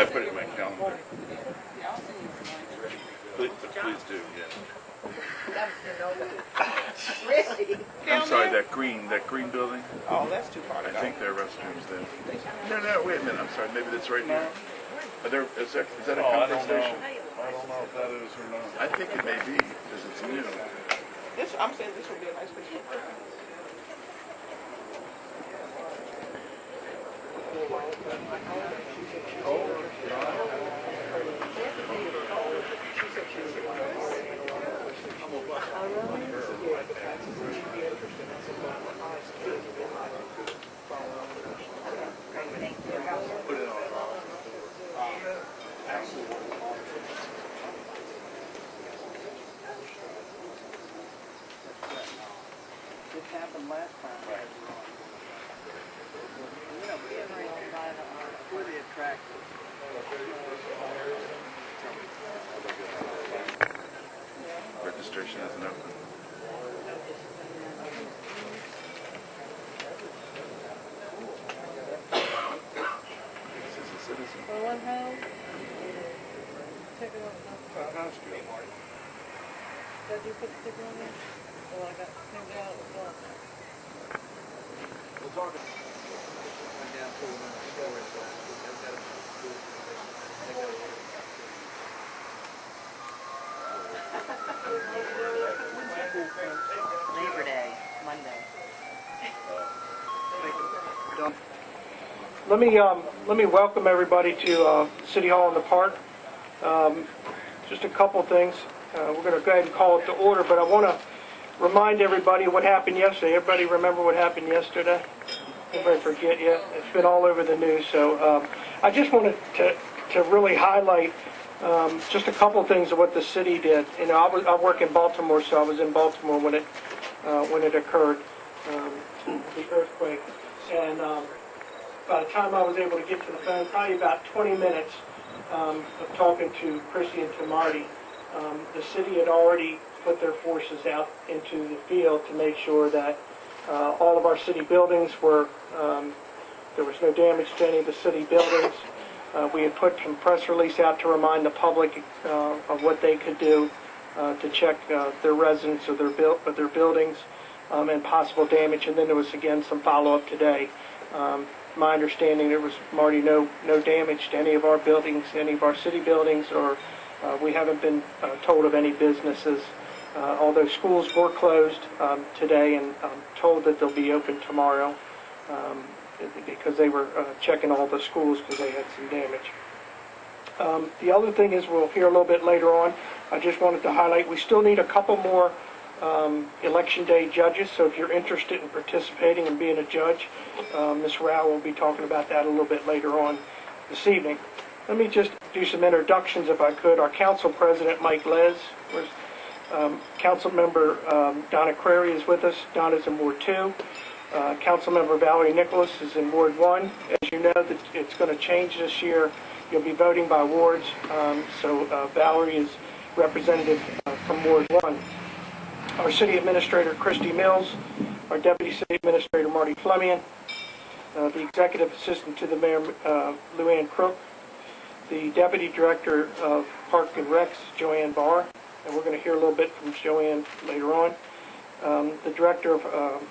Yeah, I put it in my calendar. Please do, yeah. Really? I'm sorry, that green building. Oh, that's too far to I go. think there are restrooms there. No, wait a minute. I'm sorry. Maybe that's right here. Is that a comfort station? I don't know if that is or not. I think it may be because it's new. I'm saying this would be a nice picture. This happened last time. You know, being raised by the pretty attractive. Registration isn't open. This is a citizen. Well, one home. Take it off. Did you put the sticker on there? Well, I got moved out of the block. We'll talk. Went down to another story, so I've got Labor Day, Monday. Let me welcome everybody to City Hall in the Park. Just a couple things. We're going to go ahead and call it to order, but I want to remind everybody what happened yesterday. Everybody remember what happened yesterday? Everybody forget yet? It's been all over the news. So I just wanted to really highlight just a couple things of what the city did. You know, I work in Baltimore, so I was in Baltimore when it occurred, the earthquake. And by the time I was able to get to the phone, probably about 20 minutes of talking to Chrissy and to Marty, the city had already put their forces out into the field to make sure that all of our city buildings were, there was no damage to any of the city buildings. We had put some press release out to remind the public of what they could do to check their residents or their buildings and possible damage. And then there was again some follow-up today. My understanding there was, Marty, no damage to any of our buildings, any of our city buildings, or we haven't been told of any businesses. Although schools were closed today and told that they'll be open tomorrow because they were checking all the schools because they had some damage. The other thing is we'll hear a little bit later on. I just wanted to highlight we still need a couple more Election Day judges, so if you're interested in participating and being a judge, Ms. Rao will be talking about that a little bit later on this evening. Let me just do some introductions if I could. Our Council President, Mike Les, Council Member Donna Crary is with us. Donna's in Ward 2. Council Member Valerie Nicholas is in Ward 1. As you know, it's going to change this year. You'll be voting by wards, so Valerie is representative from Ward 1. Our City Administrator, Christy Mills. Our Deputy City Administrator, Marty Fleming. The Executive Assistant to the Mayor, Luann Crook. The Deputy Director of Park and Recs, Joanne Barr. And we're going to hear a little bit from Joanne later on. The Director of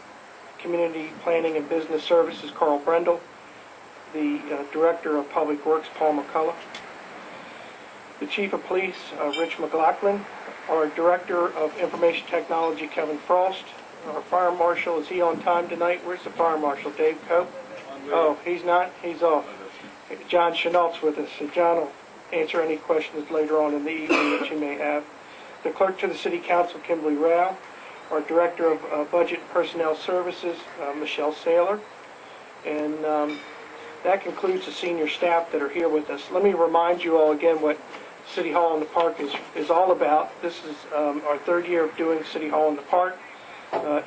Community Planning and Business Services, Carl Brendel. The Director of Public Works, Paul McCullough. The Chief of Police, Rich McLaughlin. Our Director of Information Technology, Kevin Frost. Our Fire Marshal, is he on time tonight? Where's the Fire Marshal, Dave Cope? Oh, he's not? He's off. John Chenault's with us, so John will answer any questions later on in the evening that you may have. The Clerk to the City Council, Kimberly Rao. Our Director of Budget and Personnel Services, Michelle Saylor. And that concludes the senior staff that are here with us. Let me remind you all again what City Hall in the Park is all about. This is our third year of doing City Hall in the Park.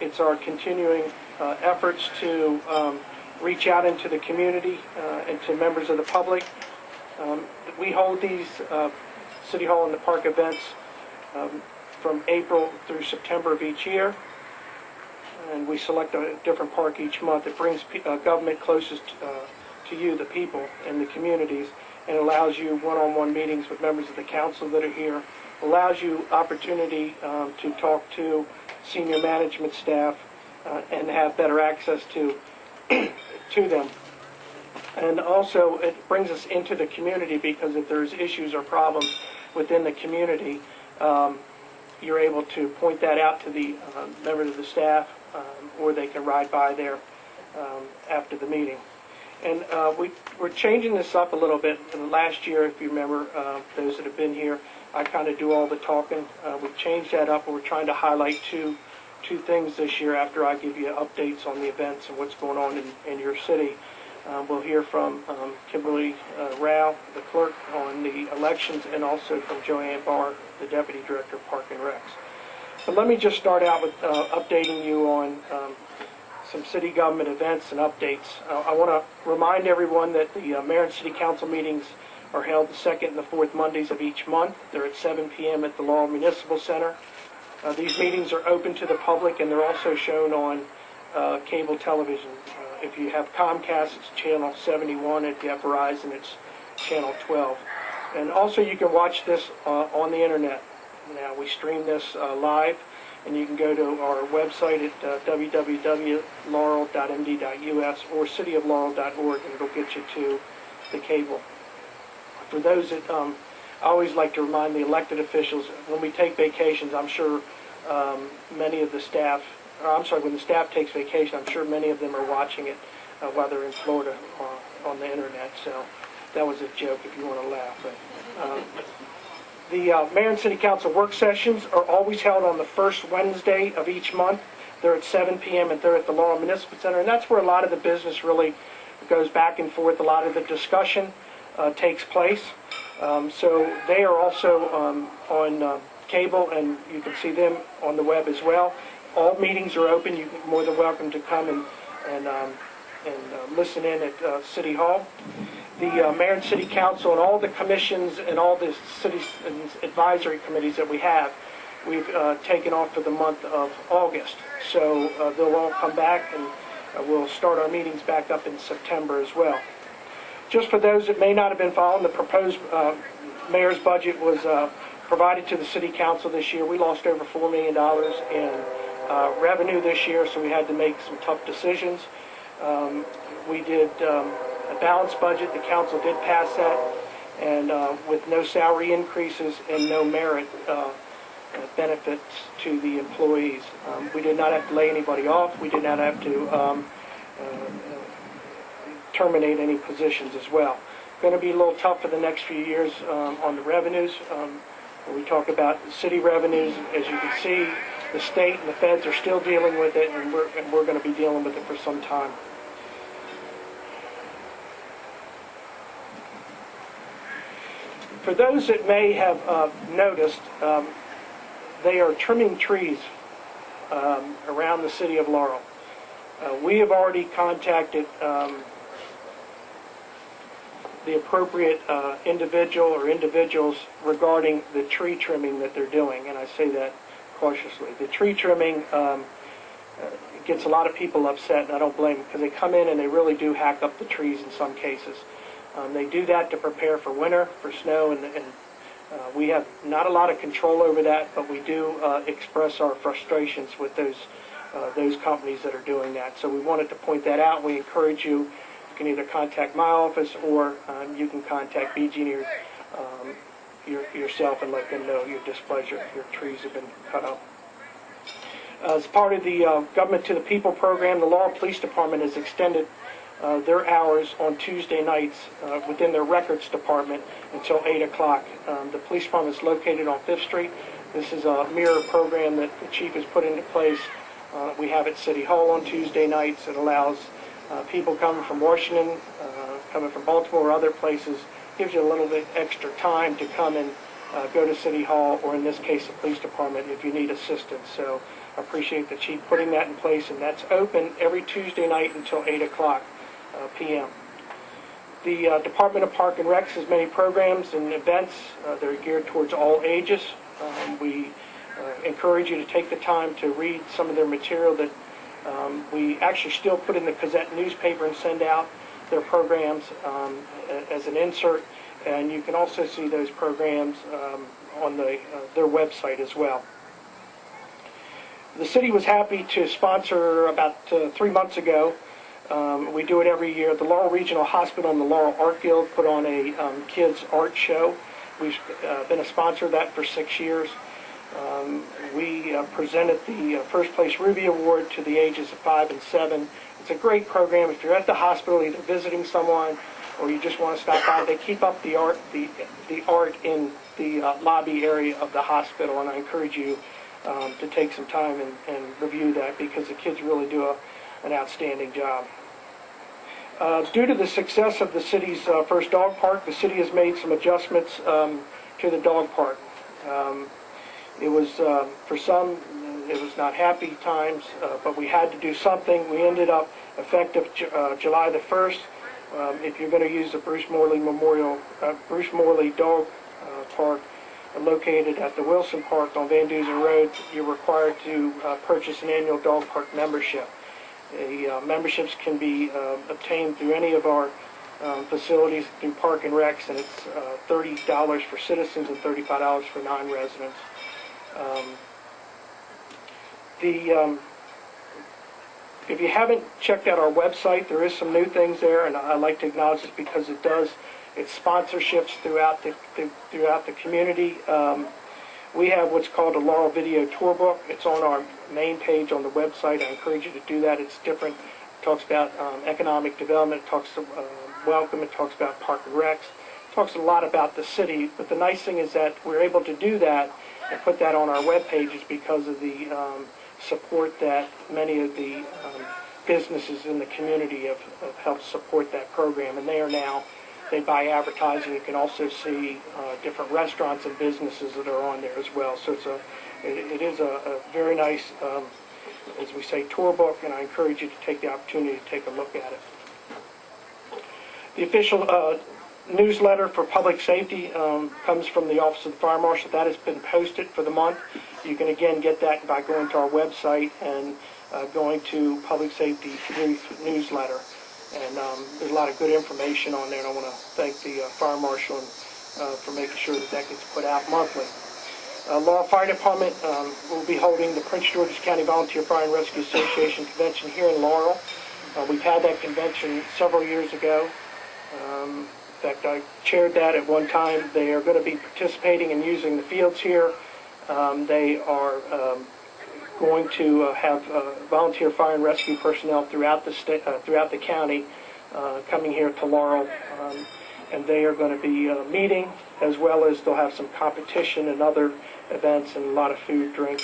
It's our continuing efforts to reach out into the community and to members of the public. We hold these City Hall in the Park events from April through September of each year, and we select a different park each month. It brings government closest to you, the people, and the communities. and allows you one-on-one meetings with members of the council that are here, allows you opportunity to talk to senior management staff and have better access to them. And also it brings us into the community, because if there's issues or problems within the community, you're able to point that out to the members of the staff, or they can ride by there after the meeting. And we're changing this up a little bit. Last year, if you remember, those that have been here, I kind of do all the talking. We've changed that up, and we're trying to highlight two things this year after I give you updates on the events and what's going on in your city. We'll hear from Kimberly Rao, the clerk, on the elections, and also from Joanne Barr, the Deputy Director of Park and Recs. But let me just start out with updating you on some city government events and updates. I want to remind everyone that the Mayor and City Council meetings are held the second and the fourth Mondays of each month. They're at 7 p.m. at the Laurel Municipal Center. These meetings are open to the public, and they're also shown on cable television. If you have Comcast, it's channel 71. If you have Verizon, it's channel 12. And also you can watch this on the internet. Now, we stream this live, and you can go to our website at www.laurel.md.us or cityoflaurel.org, and it'll get you to the cable. For those that, I always like to remind the elected officials, when we take vacations, I'm sure many of the staff, when the staff takes vacation, I'm sure many of them are watching it while they're in Florida on the internet. So that was a joke if you want to laugh. But, the Mayor and City Council work sessions are always held on the first Wednesday of each month. They're at 7 p.m. and they're at the Laurel Municipal Center, and that's where a lot of the business really goes back and forth. A lot of the discussion takes place. So they are also on cable, and you can see them on the web as well. All meetings are open. You're more than welcome to come and listen in at City Hall. The Mayor and City Council and all the commissions and all the city's advisory committees that we have, we've taken off for the month of August. So they'll all come back, and we'll start our meetings back up in September as well. Just for those that may not have been following, the proposed mayor's budget was provided to the City Council this year. We lost over $4 million in revenue this year, so we had to make some tough decisions. We did a balanced budget. The council did pass that, and with no salary increases and no merit benefits to the employees. We did not have to lay anybody off. We did not have to terminate any positions as well. Going to be a little tough for the next few years on the revenues. When we talk about city revenues, as you can see, the state and the feds are still dealing with it, and we're going to be dealing with it for some time. For those that may have noticed, they are trimming trees around the city of Laurel. We have already contacted the appropriate individual or individuals regarding the tree trimming that they're doing, and I say that cautiously. The tree trimming gets a lot of people upset, and I don't blame them, because they come in and they really do hack up the trees in some cases. They do that to prepare for winter, for snow, and we have not a lot of control over that, but we do express our frustrations with those companies that are doing that. So we wanted to point that out. We encourage you. You can either contact my office, or you can contact BG yourself and let them know your displeasure. Your trees have been cut up. As part of the Government to the People program, the Laurel Police Department has extended their hours on Tuesday nights within their records department until 8 o'clock. The police department is located on 5th Street. This is a mirror program that the chief has put into place. We have at City Hall on Tuesday nights. It allows people coming from Washington, coming from Baltimore or other places, gives you a little bit extra time to come and go to City Hall, or in this case the police department, if you need assistance. So I appreciate the chief putting that in place, and that's open every Tuesday night until 8 o'clock p.m. The Department of Park and Recs has many programs and events that are geared towards all ages. We encourage you to take the time to read some of their material that we actually still put in the Gazette newspaper and send out their programs as an insert. and you can also see those programs on their website as well. The city was happy to sponsor about 3 months ago. We do it every year. The Laurel Regional Hospital and the Laurel Art Guild put on a kids art show. We've been a sponsor of that for 6 years. We presented the First Place Ruby Award to the ages of 5 and 7. It's a great program. If you're at the hospital, either visiting someone or you just want to stop by, they keep up the art in the lobby area of the hospital, and I encourage you to take some time and review that, because the kids really do an outstanding job. Due to the success of the city's first dog park, the city has made some adjustments to the dog park. It was, for some, it was not happy times, but we had to do something. We ended up, effective July the 1st, if you're going to use the Bruce Morley Dog Park, located at the Wilson Park on Van Duzen Road, you're required to purchase an annual dog park membership. The memberships can be obtained through any of our facilities through Park and Recs, and it's $30 for citizens and $35 for non-residents. If you haven't checked out our website, there is some new things there, and I like to acknowledge this because it's sponsorships throughout the community. We have what's called a Laurel Video Tour Book. It's on our main page on the website. I encourage you to do that. It's different. It talks about economic development. It talks welcome. It talks about Park and Recs. It talks a lot about the city. But the nice thing is that we're able to do that and put that on our web pages because of the support that many of the businesses in the community have helped support that program. And they buy advertising. You can also see different restaurants and businesses that are on there as well. So it is a very nice, as we say, tour book, and I encourage you to take the opportunity to take a look at it. The official newsletter for public safety comes from the Office of the Fire Marshal. That has been posted for the month. You can again get that by going to our website and going to Public Safety Newsletter. And there's a lot of good information on there, and I want to thank the Fire Marshal for making sure that gets put out monthly. Laurel Fire Department will be holding the Prince George's County Volunteer Fire and Rescue Association Convention here in Laurel. We've had that convention several years ago. In fact, I chaired that at one time. They are going to be participating and using the fields here. They are going to have volunteer fire and rescue personnel throughout the county coming here to Laurel, and they are going to be meeting, as well as they'll have some competition and other events and a lot of food, drink,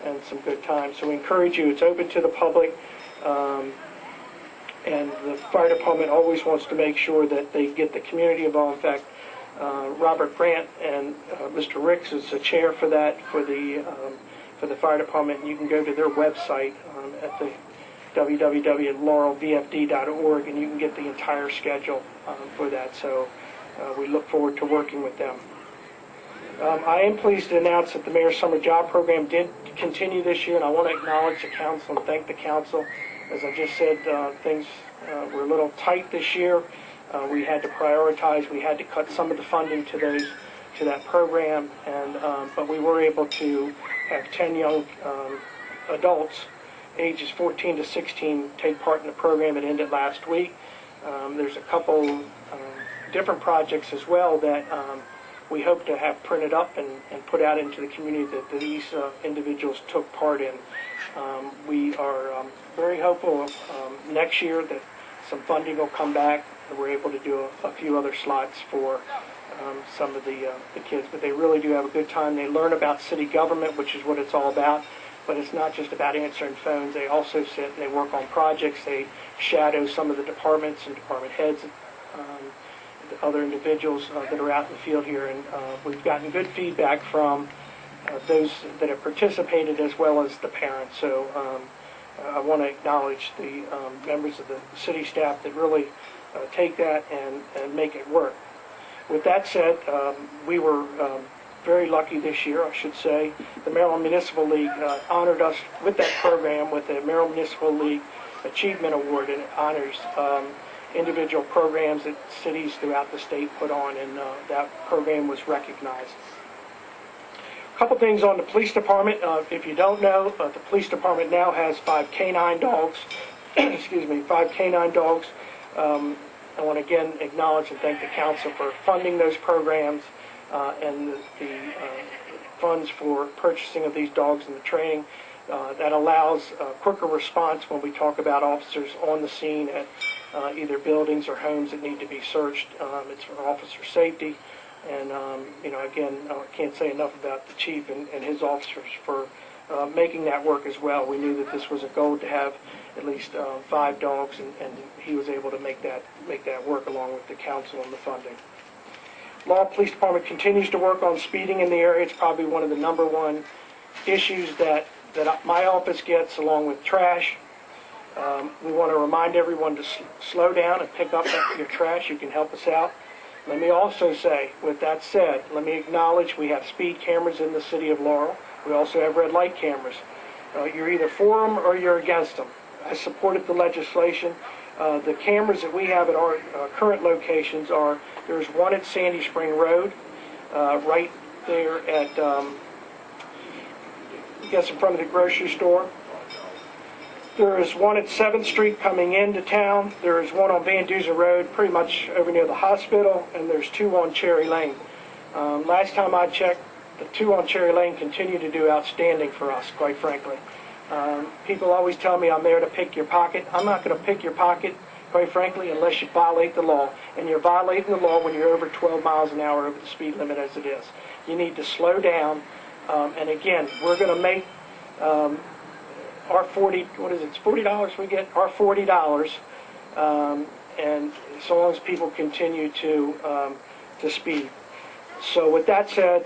and some good times. So we encourage you. It's open to the public, and the fire department always wants to make sure that they get the community involved. In fact, Robert Grant and Mr. Ricks is the chair for that for the fire department. You can go to their website at the www.laurelvfd.org, and you can get the entire schedule for that. So we look forward to working with them. I am pleased to announce that the Mayor's Summer Job Program did continue this year, and I want to acknowledge the council and thank the council. As I just said, things were a little tight this year. We had to prioritize. We had to cut some of the funding to that program, and but we were able to have 10 young adults, ages 14 to 16, take part in the program. It ended last week. There's a couple different projects as well that we hope to have printed up and put out into the community that these individuals took part in. We are very hopeful next year that some funding will come back and we're able to do a few other slots for some of the kids. But they really do have a good time. They learn about city government, which is what it's all about. But it's not just about answering phones. They also sit and they work on projects. They shadow some of the departments and department heads, other individuals that are out in the field here. And we've gotten good feedback from those that have participated as well as the parents. So I want to acknowledge the members of the city staff that really take that and make it work. With that said, we were very lucky this year, I should say. The Maryland Municipal League honored us with that program with the Maryland Municipal League Achievement Award, and it honors individual programs that cities throughout the state put on, and that program was recognized. A couple things on the police department. If you don't know, the police department now has 5 canine dogs. Excuse me, 5 canine dogs. I want to again acknowledge and thank the council for funding those programs and the funds for purchasing of these dogs and the training. That allows quicker response when we talk about officers on the scene at either buildings or homes that need to be searched. It's for officer safety. And, again, I can't say enough about the chief and his officers for making that work as well. We knew that this was a goal to have at least 5 dogs, and he was able to make that work along with the council and the funding. Laurel Police Department continues to work on speeding in the area. It's probably one of the #1 issues that my office gets, along with trash. We want to remind everyone to slow down and pick up your trash. You can help us out. Let me also say, with that said, let me acknowledge we have speed cameras in the city of Laurel. We also have red light cameras. You're either for them or you're against them. I supported the legislation. The cameras that we have at our current locations are, there's one at Sandy Spring Road, right there at, I guess in front of the grocery store. There is one at 7th Street coming into town. There is one on Van Duzer Road, pretty much over near the hospital, and there's 2 on Cherry Lane. Last time I checked, the 2 on Cherry Lane continue to do outstanding for us, quite frankly. People always tell me I'm there to pick your pocket. I'm not going to pick your pocket, quite frankly, unless you violate the law. And you're violating the law when you're over 12 miles an hour over the speed limit as it is. You need to slow down. And again, we're going to make our it's $40 we get, our $40, and so long as people continue to speed. So with that said,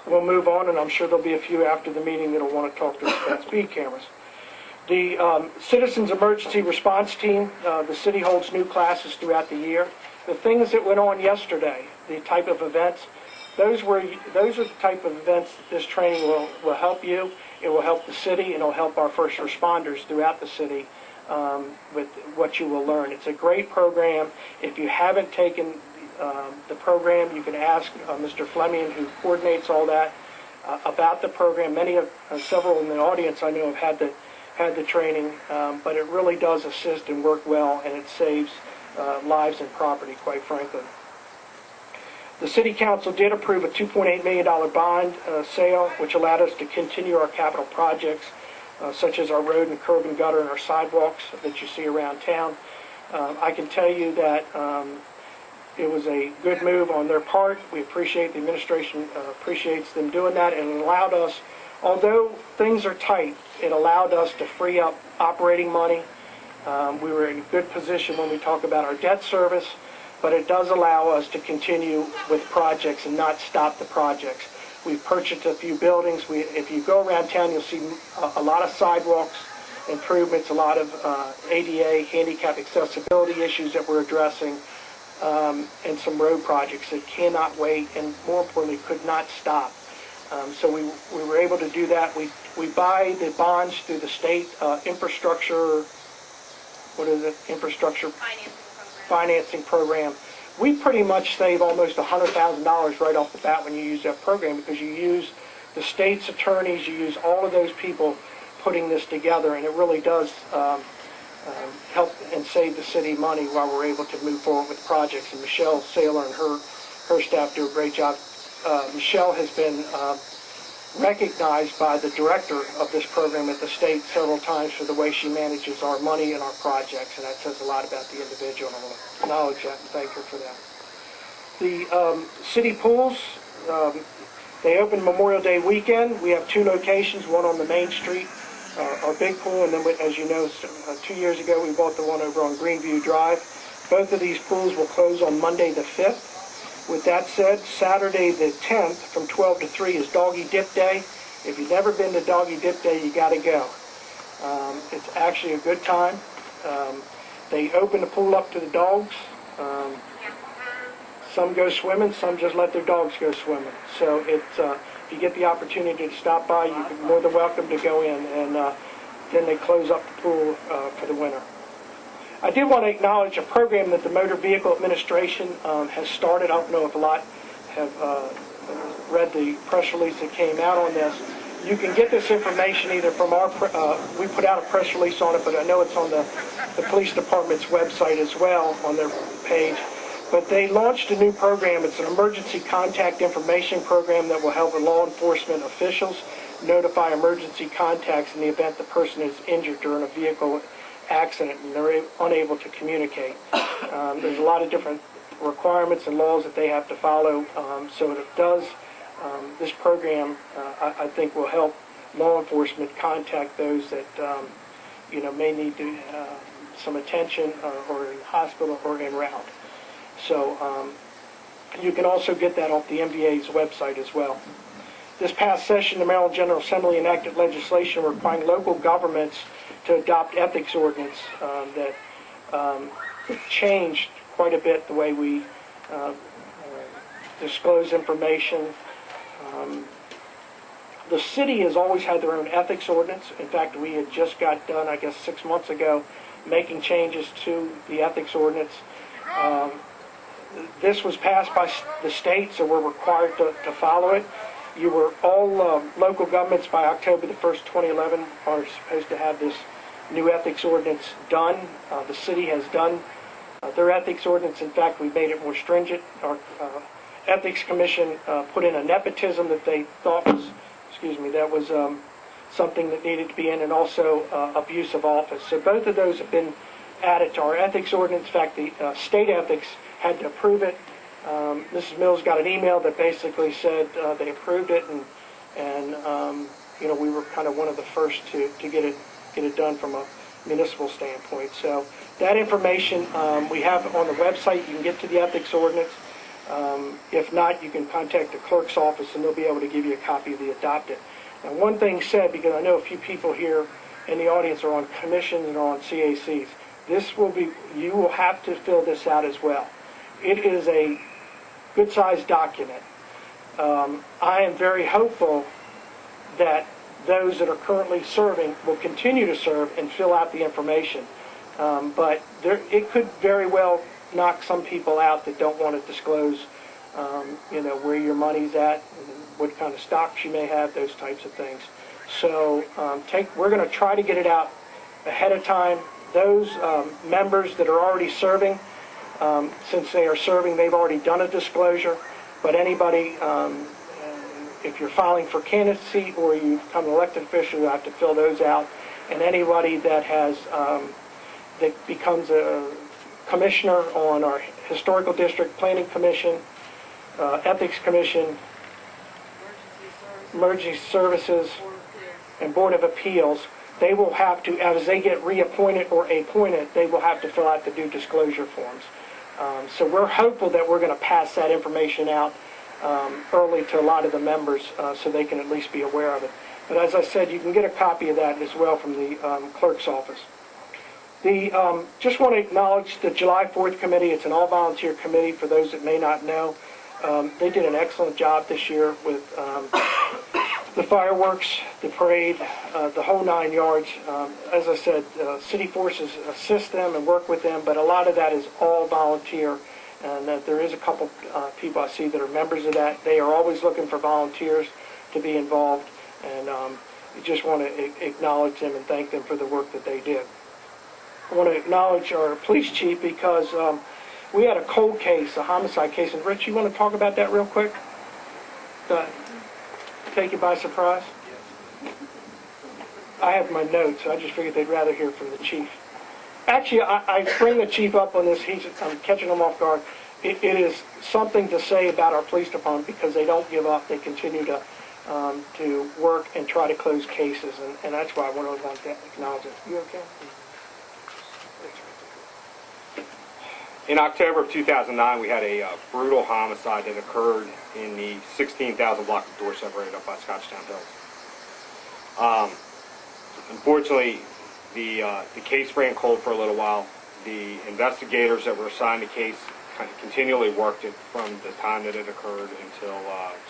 we'll move on, and I'm sure there'll be a few after the meeting that'll want to talk to us about speed cameras. The Citizens Emergency Response Team, the city holds new classes throughout the year. The things that went on yesterday, the type of events, those are the type of events that this training will help you. It will help the city, and it'll help our first responders throughout the city with what you will learn. It's a great program. If you haven't taken the program, you can ask Mr. Fleming, who coordinates all that, about the program. Several in the audience I know have had the training, but it really does assist and work well, and it saves lives and property, quite frankly. The City Council did approve a $2.8 million bond sale, which allowed us to continue our capital projects, such as our road and curb and gutter and our sidewalks that you see around town. I can tell you that it was a good move on their part. We appreciate, the administration appreciates them doing that, and it allowed us, although things are tight, it allowed us to free up operating money. We were in a good position when we talk about our debt service, but it does allow us to continue with projects and not stop the projects. We've purchased a few buildings. If you go around town, you'll see a lot of sidewalks improvements, a lot of ADA, handicap accessibility issues that we're addressing, and some road projects that cannot wait and, more importantly, could not stop. So we were able to do that. We buy the bonds through the state infrastructure, infrastructure financing program. We pretty much save almost $100,000 right off the bat when you use that program, because you use the state's attorneys, you use all of those people putting this together, and it really does help and save the city money while we're able to move forward with projects. And Michelle Saylor and her staff do a great job. Michelle has been recognized by the director of this program at the state several times for the way she manages our money and our projects, and that says a lot about the individual, and I want to acknowledge that and thank her for that. The city pools, they open Memorial Day weekend. We have 2 locations, one on the main street, our big pool, and then, as you know, 2 years ago we bought the one over on Greenview Drive. Both of these pools will close on Monday the 5th. With that said, Saturday the 10th from 12 to 3 is Doggy Dip Day. If you've never been to Doggy Dip Day, you got to go. It's actually a good time. They open the pool up to the dogs. Some go swimming, some just let their dogs go swimming. So it's, if you get the opportunity to stop by, you're more than welcome to go in, and then they close up the pool for the winter. I did want to acknowledge a program that the Motor Vehicle Administration has started. I don't know if a lot have read the press release that came out on this. You can get this information either from our, we put out a press release on it, but I know it's on the police department's website as well on their page. But they launched a new program. It's an emergency contact information program that will help law enforcement officials notify emergency contacts in the event the person is injured during a vehicle accident and they're unable to communicate. There's a lot of different requirements and laws that they have to follow, so it does, this program, I think, will help law enforcement contact those that, may need to, some attention or in hospital or en route. So you can also get that off the MVA's website as well. This past session, the Maryland General Assembly enacted legislation requiring local governments to adopt ethics ordinance that changed quite a bit the way we disclose information. The city has always had their own ethics ordinance. In fact, we had just got done, I guess, 6 months ago, making changes to the ethics ordinance. This was passed by the state, so we're required to follow it. You were all local governments by October the 1st, 2011 are supposed to have this new ethics ordinance done. The city has done their ethics ordinance. In fact, we made it more stringent. Our ethics commission put in a nepotism that they thought was, that was something that needed to be in, and also abuse of office. So both of those have been added to our ethics ordinance. In fact, the state ethics had to approve it. Mrs. Mills got an email that basically said they approved it, and we were kind of one of the first to get it done from a municipal standpoint. So that information we have on the website. You can get to the ethics ordinance. If not, you can contact the clerk's office, and they'll be able to give you a copy of the adopted. Now, one thing said, because I know a few people here in the audience are on commissions and are on CACs, you will have to fill this out as well. It is a good-sized document. I am very hopeful that those that are currently serving will continue to serve and fill out the information. But it could very well knock some people out that don't want to disclose, where your money's at, what kind of stocks you may have, those types of things. So we're going to try to get it out ahead of time. Those members that are already serving, since they are serving, they've already done a disclosure. But anybody, if you're filing for candidacy or you become an elected official, you have to fill those out. And anybody that has that becomes a commissioner on our historical district, planning commission, ethics commission, emergency services, and board of appeals, they will have to, as they get reappointed or appointed, they will have to fill out the due disclosure forms. So we're hopeful that we're going to pass that information out early to a lot of the members so they can at least be aware of it. But as I said, you can get a copy of that as well from the clerk's office. Just want to acknowledge the July 4th committee. It's an all-volunteer committee for those that may not know. They did an excellent job this year with the fireworks, the parade, the whole 9 yards. As I said, city forces assist them and work with them, but a lot of that is all volunteer. And there is a couple people I see that are members of that. They are always looking for volunteers to be involved, and I just want to acknowledge them and thank them for the work that they did. I want to acknowledge our police chief because we had a cold case, a homicide case. And Rich, you want to talk about that real quick? Take you by surprise? I have my notes. I just figured they'd rather hear from the chief. Actually, I bring the chief up on this. I'm catching him off guard. It is something to say about our police department because they don't give up. They continue to work and try to close cases, and that's why I want to acknowledge it. You okay? In October of 2009, we had a brutal homicide that occurred in the 16,000 block of Dorr separated up by Scotchtown Hills. Unfortunately, the case ran cold for a little while. The investigators that were assigned the case kind of continually worked it from the time that it occurred until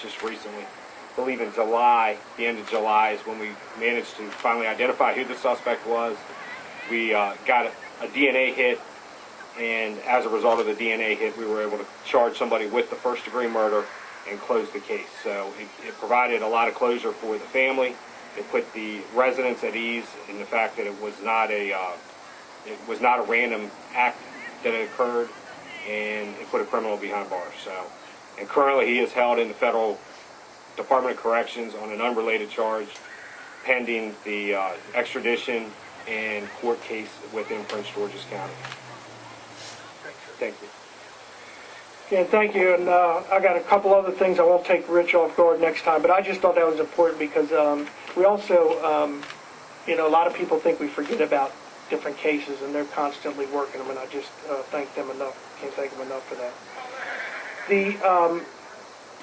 just recently. I believe in July, the end of July, is when we managed to finally identify who the suspect was. We got a DNA hit, and as a result of the DNA hit, we were able to charge somebody with the first-degree murder and close the case. So it provided a lot of closure for the family. It put the residents at ease in the fact that it was not a random act that had occurred, and it put a criminal behind bars. So, and currently he is held in the Federal Department of Corrections on an unrelated charge, pending the extradition and court case within Prince George's County. Thank you. Yeah, thank you. And I got a couple other things. I won't take Rich off guard next time, but I just thought that was important because we also, you know, a lot of people think we forget about different cases, and they're constantly working them, and I just thank them enough. Can't thank them enough for that.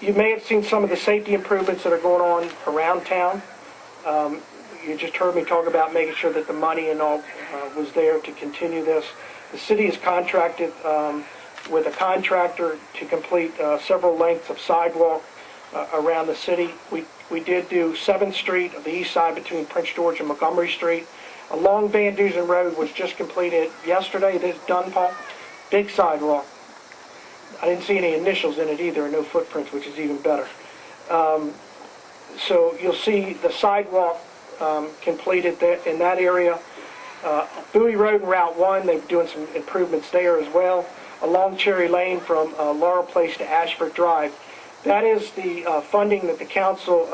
You may have seen some of the safety improvements that are going on around town. You just heard me talk about making sure that the money and all was there to continue this. The city has contracted with a contractor to complete several lengths of sidewalk around the city. We did do 7th Street, the east side between Prince George and Montgomery Street. Along Van Dusen Road was just completed yesterday. This done, Paul. Big sidewalk. I didn't see any initials in it either, no footprints, which is even better. So you'll see the sidewalk completed in that area. Bowie Road and Route 1, they're doing some improvements there as well. Along Cherry Lane from Laurel Place to Ashford Drive. That is the funding that the council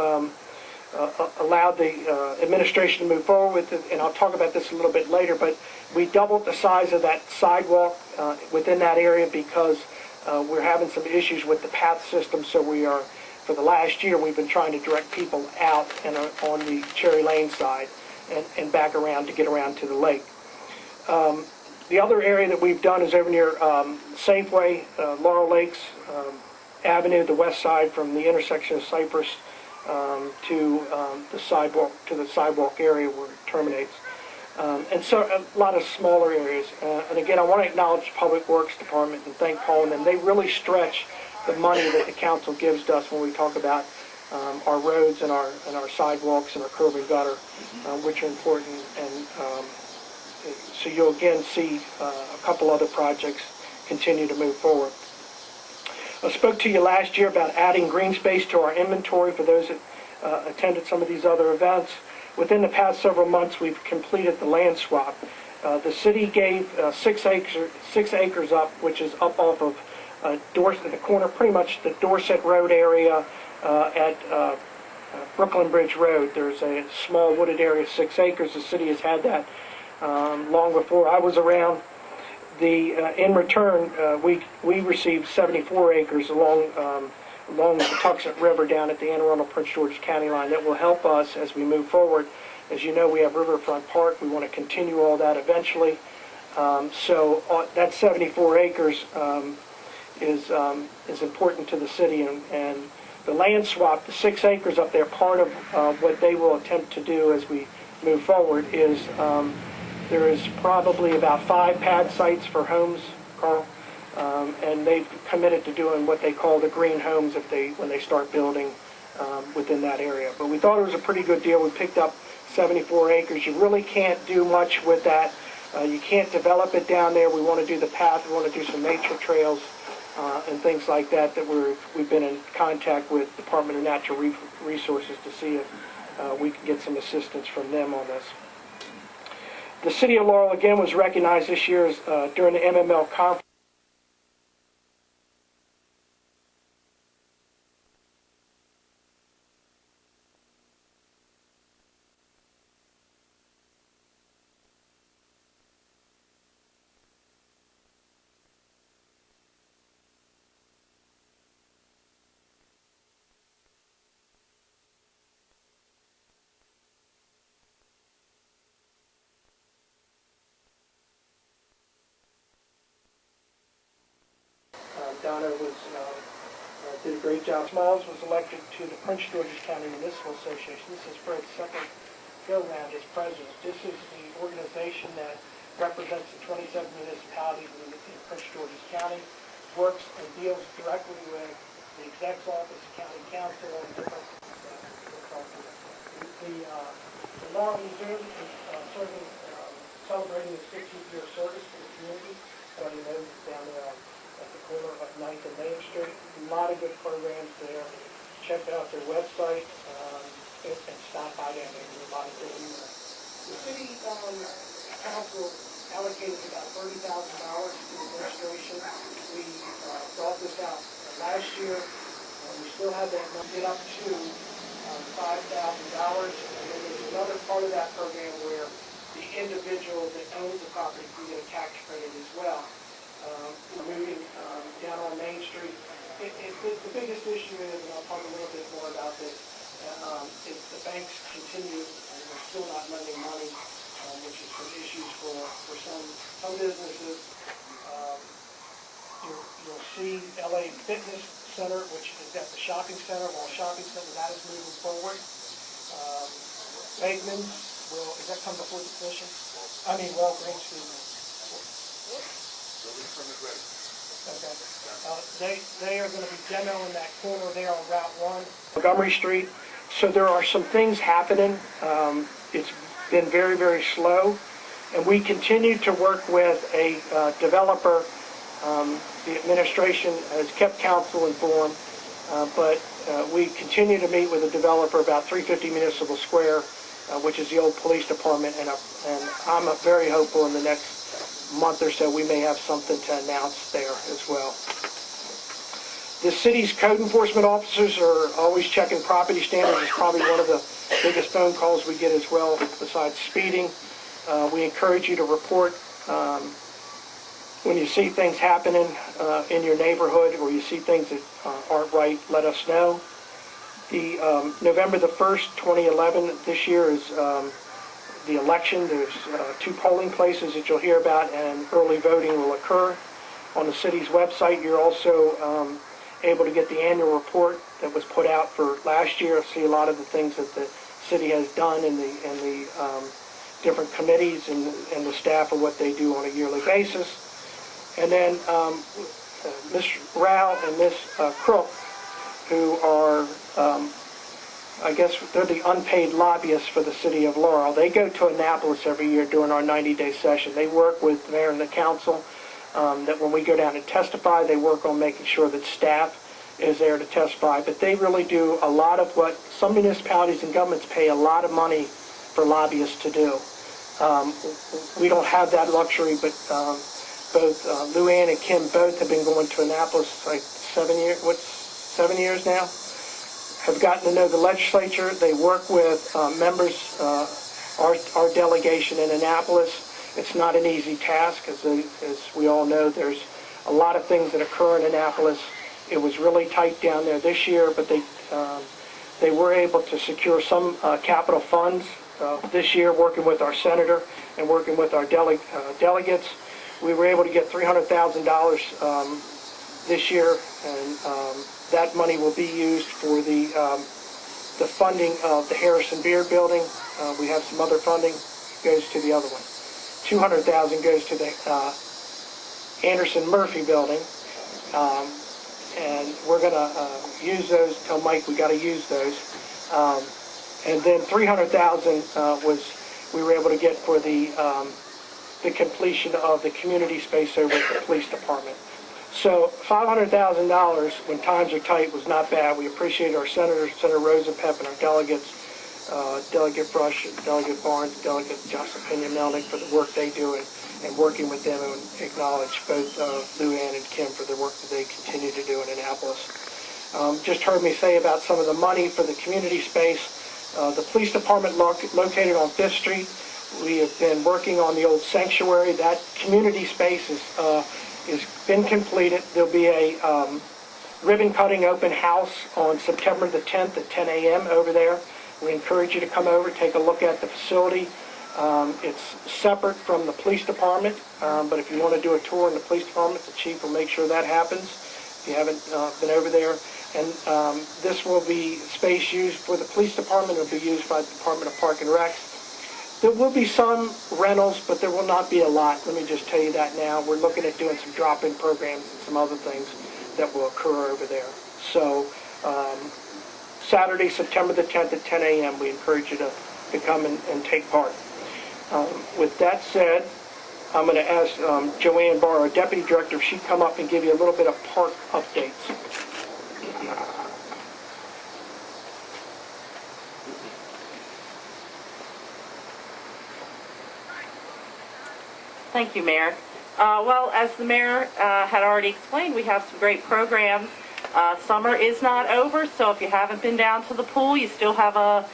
allowed the administration to move forward with it, and I'll talk about this a little bit later, but we doubled the size of that sidewalk within that area because we're having some issues with the path system, so we are, for the last year, we've been trying to direct people out and on the Cherry Lane side and back around to get around to the lake. The other area that we've done is over near Safeway, Laurel Lakes Avenue, the west side from the intersection of Cypress to the sidewalk area where it terminates. And so a lot of smaller areas. And again, I want to acknowledge the Public Works Department and thank Paul and them. They really stretch the money that the council gives to us when we talk about our roads and our sidewalks and our curb and gutter, which are important. And so you'll again see a couple other projects continue to move forward. I spoke to you last year about adding green space to our inventory for those that attended some of these other events. Within the past several months, we've completed the land swap. The city gave 6 acres up, which is up off of the corner, pretty much the Dorset Road area at Brooklyn Bridge Road. There's a small wooded area, 6 acres. The city has had that long before I was around. In return, we received 74 acres along the Patuxent River down at the Anne Arundel Prince George's County line that will help us as we move forward. As you know, we have Riverfront Park. We want to continue all that eventually. So that 74 acres is important to the city, and the land swap, the 6 acres up there, part of what they will attempt to do as we move forward is there is probably about 5 pad sites for homes, Carl, and they've committed to doing what they call the green homes when they start building within that area. But we thought it was a pretty good deal. We picked up 74 acres. You really can't do much with that. You can't develop it down there. We want to do the path. We want to do some nature trails and things like that we've been in contact with Department of Natural Resources to see if we can get some assistance from them on this. The City of Laurel, again, was recognized this year as, during the MML conference. Donna did a great job. Smiles was elected to the Prince George's County Municipal Association. This is Fred's second go-round as president. This is the organization that represents the 27 municipalities in Prince George's County, works and deals directly with the exec's office, county council, and different the Laurel Museum is serving celebrating his 15th year of service to the community. Everybody knows it's down there at the corner of 9th and Main Street. A lot of good programs there. Check out their website and stop by down there. There's a lot of good news. The city council allocated about $30,000 to the administration. We brought this out last year. We still have that number get up to $5,000. And then there's another part of that program where the individual that owns the property can get a tax credit as well. Moving down on Main Street, the biggest issue is, and I'll talk a little bit more about this, is the banks continue, and they're still not lending money, which is some issues for some businesses. You'll see LA Fitness Center, which is at the shopping center, shopping center, that is moving forward. Wegmans is that come before the commission? I mean, Walgreens, excuse me. Okay. They are going to be demoing that corner there on Route 1, Montgomery Street. So there are some things happening. It's been very, very slow. And we continue to work with a developer. The administration has kept council informed, but we continue to meet with a developer about 350 Municipal Square, which is the old police department, and I'm very hopeful in the next month or so we may have something to announce there as well. The city's code enforcement officers are always checking property standards. It's probably one of the biggest phone calls we get as well, besides speeding. We encourage you to report when you see things happening in your neighborhood, or you see things that aren't right, let us know. The November the 1st, 2011, this year is the election. There's 2 polling places that you'll hear about, and early voting will occur. On the city's website, you're also able to get the annual report that was put out for last year. See a lot of the things that the city has done in the different committees and the staff of what they do on a yearly basis. And then Ms. Laurel and Ms. Crook, who are, I guess they're the unpaid lobbyists for the city of Laurel. They go to Annapolis every year during our 90-day session. They work with the mayor and the council, that when we go down and testify, they work on making sure that staff is there to testify. But they really do a lot of what some municipalities and governments pay a lot of money for lobbyists to do. We don't have that luxury, but both Lou Ann and Kim both have been going to Annapolis like 7 years now. Have gotten to know the legislature. They work with members, our delegation in Annapolis. It's not an easy task, as we all know. There's a lot of things that occur in Annapolis. It was really tight down there this year, but they were able to secure some capital funds this year, working with our senator and working with our delegates. We were able to get $300,000 this year, and that money will be used for the funding of the Harrison Beard Building. We have some other funding, goes to the other one. $200,000 goes to the Anderson Murphy Building, and we're going to use those. Tell Mike we got to use those. And then $300,000 we were able to get for the completion of the community space over at the police department. So $500,000 when times are tight was not bad. We appreciate our senators, Senator Rosenpep, and our delegates, Delegate Brush, Delegate Barnes, Delegate Josephine Melnick, for the work they do, and working with them, and acknowledge both Lou Ann and Kim for the work that they continue to do in Annapolis. Just heard me say about some of the money for the community space. The police department located on 5th Street. We have been working on the old sanctuary. That community space is been completed. There'll be a ribbon cutting open house on September the 10th at 10 a.m. over there. We encourage you to come over, take a look at the facility. It's separate from the police department, but if you want to do a tour in the police department, the chief will make sure that happens if you haven't been over there. And this will be space used for the police department. It will be used by the Department of Park and Rec. There will be some rentals, but there will not be a lot. Let me just tell you that now. We're looking at doing some drop-in programs and some other things that will occur over there. So Saturday, September the 10th at 10 a.m., we encourage you to come and take part. With that said, I'm going to ask Joanne Barr, our Deputy Director, if she'd come up and give you a little bit of park updates. Thank you, Mayor. Well, as the Mayor had already explained, we have some great programs. Summer is not over, so if you haven't been down to the pool, you still have a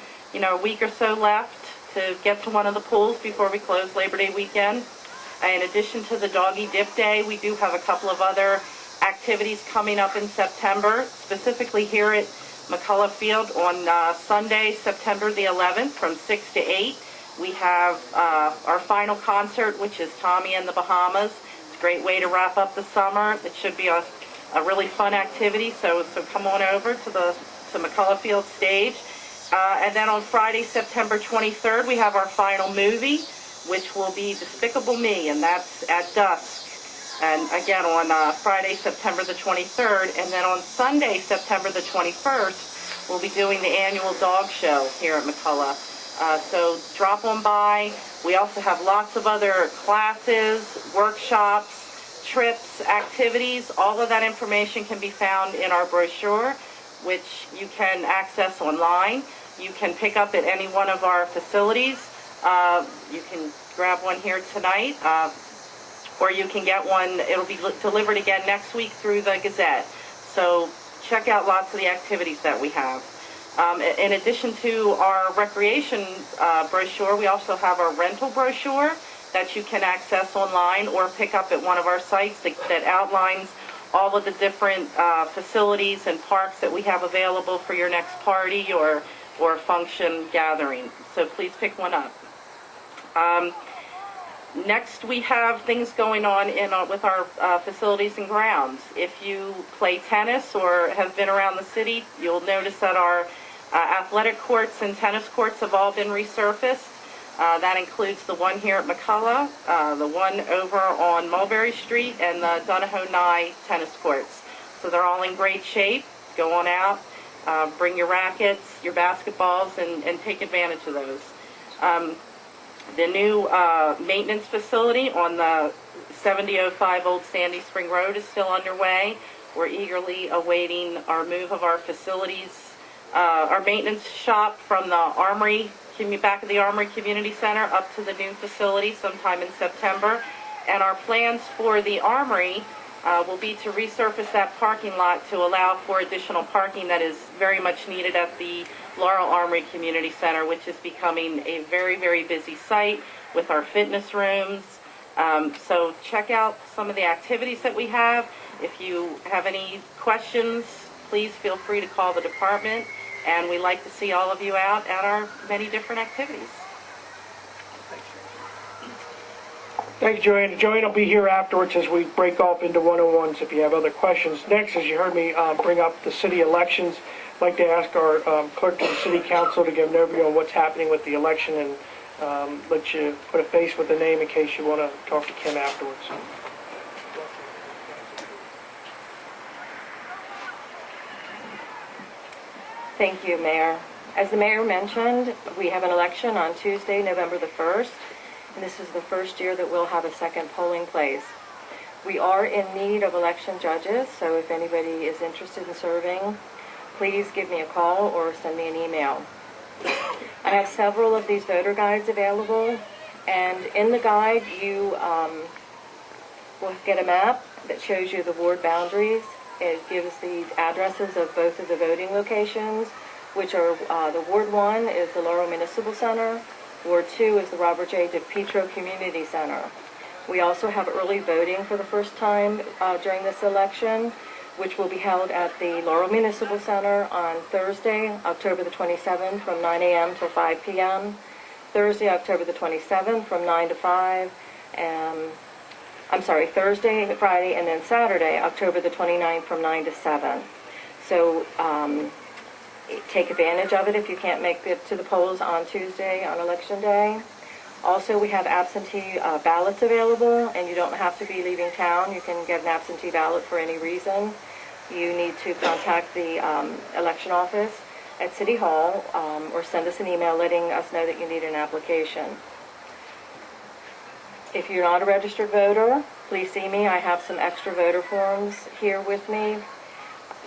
week or so left to get to one of the pools before we close Labor Day weekend. In addition to the Doggy Dip Day, we do have a couple of other activities coming up in September, specifically here at McCullough Field on Sunday, September the 11th from 6 to 8. We have our final concert, which is Tommy and the Bahamas. It's a great way to wrap up the summer. It should be a really fun activity, so come on over to McCullough Field stage. And then on Friday, September 23rd, we have our final movie, which will be Despicable Me, and that's at dusk. And again, on Friday, September the 23rd, and then on Sunday, September the 21st, we'll be doing the annual dog show here at McCullough. So drop on by. We also have lots of other classes, workshops, trips, activities. All of that information can be found in our brochure, which you can access online. You can pick up at any one of our facilities. You can grab one here tonight, or you can get one. It'll be delivered again next week through the Gazette. So check out lots of the activities that we have. In addition to our recreation brochure, we also have our rental brochure that you can access online or pick up at one of our sites that outlines all of the different facilities and parks that we have available for your next party or function gathering. So please pick one up. Next, we have things going on with our facilities and grounds. If you play tennis or have been around the city, you'll notice that our athletic courts and tennis courts have all been resurfaced. That includes the one here at McCullough, the one over on Mulberry Street, and the Donahoe Nye tennis courts. So they're all in great shape. Go on out, bring your rackets, your basketballs, and take advantage of those. The new maintenance facility on the 7005 Old Sandy Spring Road is still underway. We're eagerly awaiting our move of our facilities, our maintenance shop from the Armory, back of the Armory Community Center up to the new facility sometime in September. And our plans for the Armory will be to resurface that parking lot to allow for additional parking that is very much needed at the Laurel Armory Community Center, which is becoming a very, very busy site with our fitness rooms. So check out some of the activities that we have. If you have any questions, please feel free to call the department, and we like to see all of you out at our many different activities. Thank you, Joanne. Joanne will be here afterwards as we break off into one-on-ones if you have other questions. Next, as you heard me bring up the city elections, I'd like to ask our clerk of the city council to give an overview on what's happening with the election and let you put a face with a name in case you want to talk to Kim afterwards. Thank you, Mayor. As the Mayor mentioned, we have an election on Tuesday, November the 1st, and this is the first year that we'll have a second polling place. We are in need of election judges, so if anybody is interested in serving, please give me a call or send me an email. I have several of these voter guides available, and in the guide you will get a map that shows you the ward boundaries. It gives the addresses of both of the voting locations, which are the Ward 1 is the Laurel Municipal Center, Ward 2 is the Robert J. DePietro Community Center. We also have early voting for the first time during this election, which will be held at the Laurel Municipal Center on Thursday, October the 27th from 9 a.m. to 5 p.m., Thursday, October the 27th from 9 to 5, Thursday, Friday, and then Saturday, October the 29th from 9 to 7. So take advantage of it if you can't make it to the polls on Tuesday on Election Day. Also, we have absentee ballots available, and you don't have to be leaving town. You can get an absentee ballot for any reason. You need to contact the election office at City Hall or send us an email letting us know that you need an application. If you're not a registered voter, please see me. I have some extra voter forms here with me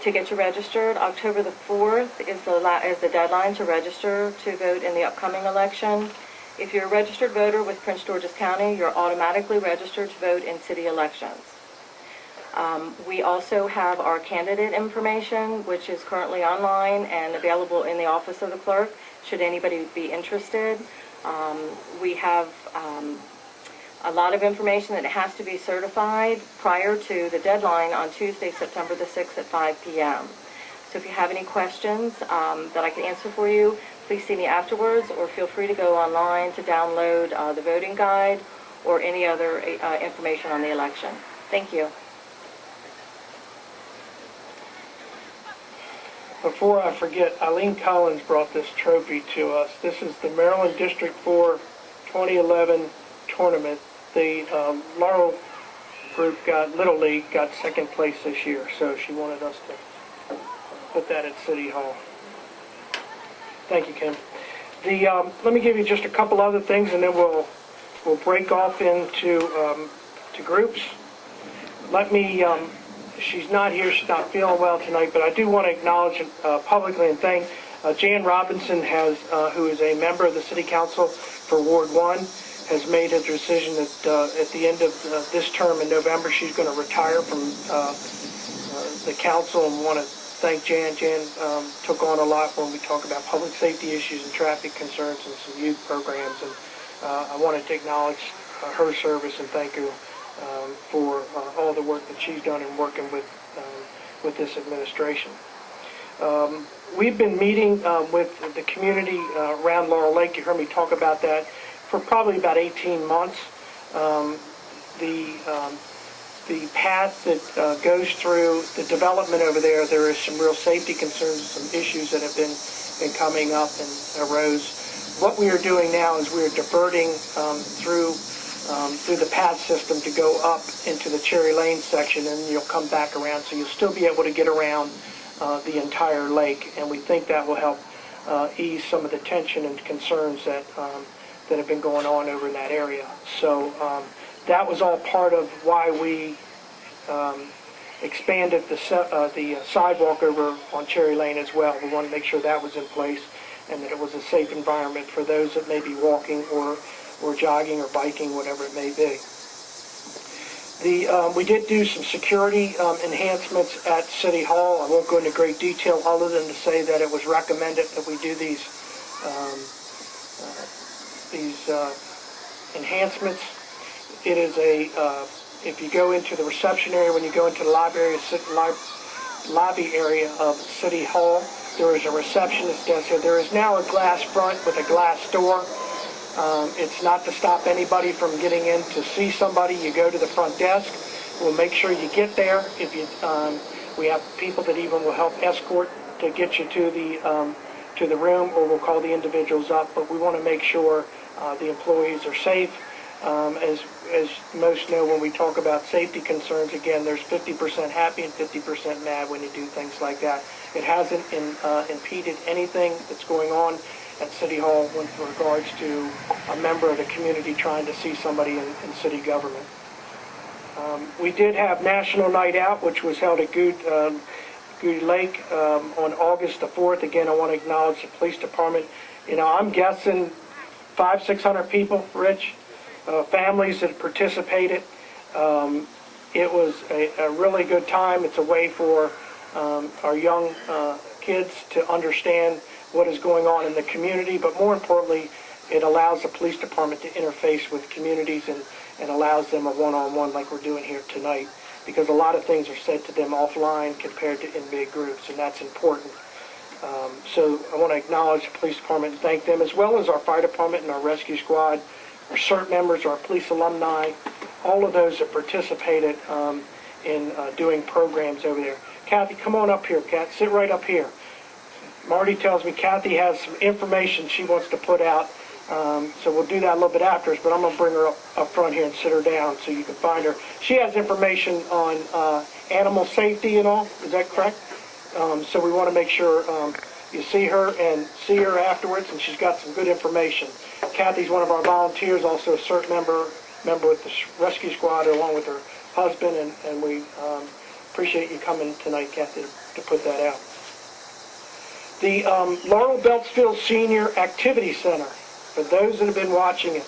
to get you registered. October the 4th is the deadline to register to vote in the upcoming election. If you're a registered voter with Prince George's County, you're automatically registered to vote in city elections. We also have our candidate information, which is currently online and available in the office of the clerk, should anybody be interested. We have a lot of information that has to be certified prior to the deadline on Tuesday, September the 6th at 5 p.m. So if you have any questions that I can answer for you, please see me afterwards, or feel free to go online to download the voting guide or any other information on the election. Thank you. Before I forget, Eileen Collins brought this trophy to us. This is the Maryland District 4 2011 tournament. The Laurel group Little League got second place this year, so she wanted us to put that at City Hall. Thank you, Kim. Let me give you just a couple other things, and then we'll break off into to groups. Let me. She's not here. She's not feeling well tonight, but I do want to acknowledge publicly and thank Jan Robinson, who is a member of the City Council for Ward 1, has made a decision that at the end of this term in November, she's going to retire from the council, and want to thank Jan. Jan took on a lot when we talk about public safety issues and traffic concerns and some youth programs, and I wanted to acknowledge her service and thank her for all the work that she's done in working with this administration. We've been meeting with the community around Laurel Lake. You heard me talk about that for probably about 18 months. The path that goes through the development over there is some real safety concerns, some issues that have been coming up and arose. What we are doing now is we are diverting through the path system to go up into the Cherry Lane section, and you'll come back around, so you'll still be able to get around the entire lake, and we think that will help ease some of the tension and concerns that have been going on over in that area. So that was all part of why we expanded the sidewalk over on Cherry Lane as well. We wanted to make sure that was in place and that it was a safe environment for those that may be walking or jogging or biking, whatever it may be. We did do some security enhancements at City Hall. I won't go into great detail other than to say that it was recommended that we do these enhancements. It is if you go into the reception area, when you go into the lobby area of City Hall, there is a receptionist desk here. There is now a glass front with a glass door. It's not to stop anybody from getting in to see somebody. You go to the front desk. We'll make sure you get there. If you, we have people that even will help escort to get you to the room, or we'll call the individuals up. But we want to make sure the employees are safe. As most know, when we talk about safety concerns, again, there's 50% happy and 50% mad when you do things like that. It hasn't impeded anything that's going on at City Hall with regards to a member of the community trying to see somebody in city government. We did have National Night Out, which was held at Goody Lake on August the 4th. Again, I want to acknowledge the police department. You know, I'm guessing 500-600 people, Rich, families that participated. It was a really good time. It's a way for our young kids to understand what is going on in the community, but more importantly, it allows the police department to interface with communities and allows them a one-on-one like we're doing here tonight, because a lot of things are said to them offline compared to in big groups, and that's important. So I want to acknowledge the police department and thank them, as well as our fire department and our rescue squad, our CERT members, our police alumni, all of those that participated in doing programs over there. Kathy, come on up here, Kat. Sit right up here. Marty tells me Kathy has some information she wants to put out, so we'll do that a little bit after us, but I'm going to bring her up front here and sit her down so you can find her. She has information on animal safety and all. Is that correct? So we want to make sure you see her and see her afterwards, and she's got some good information. Kathy's one of our volunteers, also a CERT member member with the rescue squad along with her husband, and we appreciate you coming tonight, Kathy, to put that out. The Laurel Beltsville Senior Activity Center, for those that have been watching it,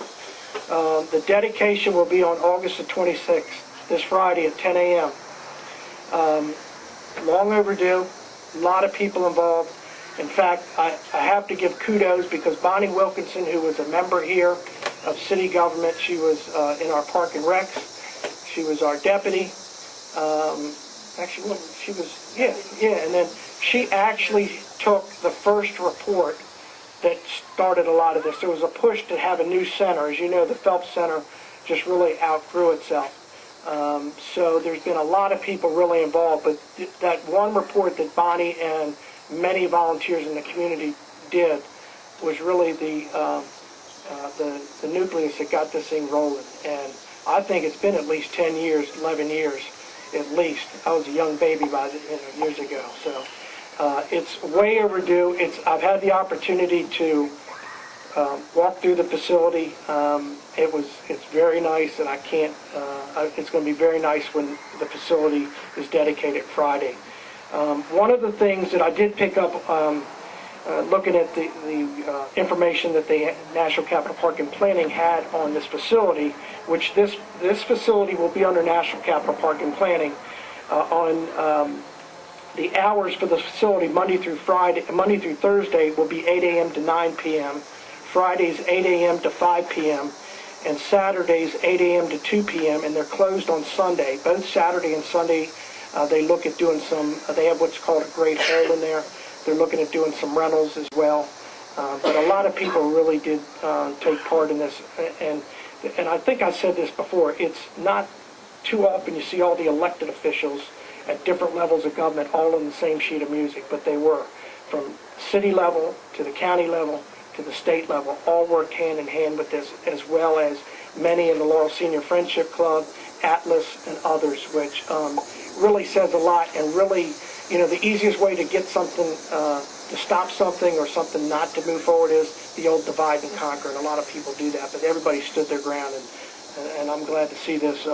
the dedication will be on August the 26th, this Friday at 10 a.m. Long overdue, a lot of people involved. In fact, I have to give kudos because Bonnie Wilkinson, who was a member here of city government, she was in our Park and Recs. She was our deputy. Actually, she was, and then she actually took the first report that started a lot of this. There was a push to have a new center. As you know, the Phelps Center just really outgrew itself. So there's been a lot of people really involved, but that one report that Bonnie and many volunteers in the community did was really the nucleus that got this thing rolling. And I think it's been at least 10 years, 11 years at least. I was a young baby by years ago. So it's way overdue. I've had the opportunity to walk through the facility. It's very nice, and it's going to be very nice when the facility is dedicated Friday. One of the things that I did pick up looking at the information that the National Capital Park and Planning had on this facility, which this facility will be under National Capital Park and Planning, on the hours for the facility Monday through Thursday will be 8 a.m. to 9 p.m., Fridays 8 a.m. to 5 p.m., and Saturdays 8 a.m. to 2 p.m., and they're closed on Sunday. Both Saturday and Sunday, they look at doing they have what's called a great hall in there. They're looking at doing some rentals as well. But a lot of people really did take part in this. And I think I said this before, it's not too often you see all the elected officials at different levels of government all on the same sheet of music, but they were. From city level to the county level to the state level, all worked hand in hand with this, as well as many in the Laurel Senior Friendship Club, Atlas, and others, which really says a lot. And really, the easiest way to get something, to stop something or something not to move forward is the old divide and conquer, and a lot of people do that, but everybody stood their ground, and I'm glad to see this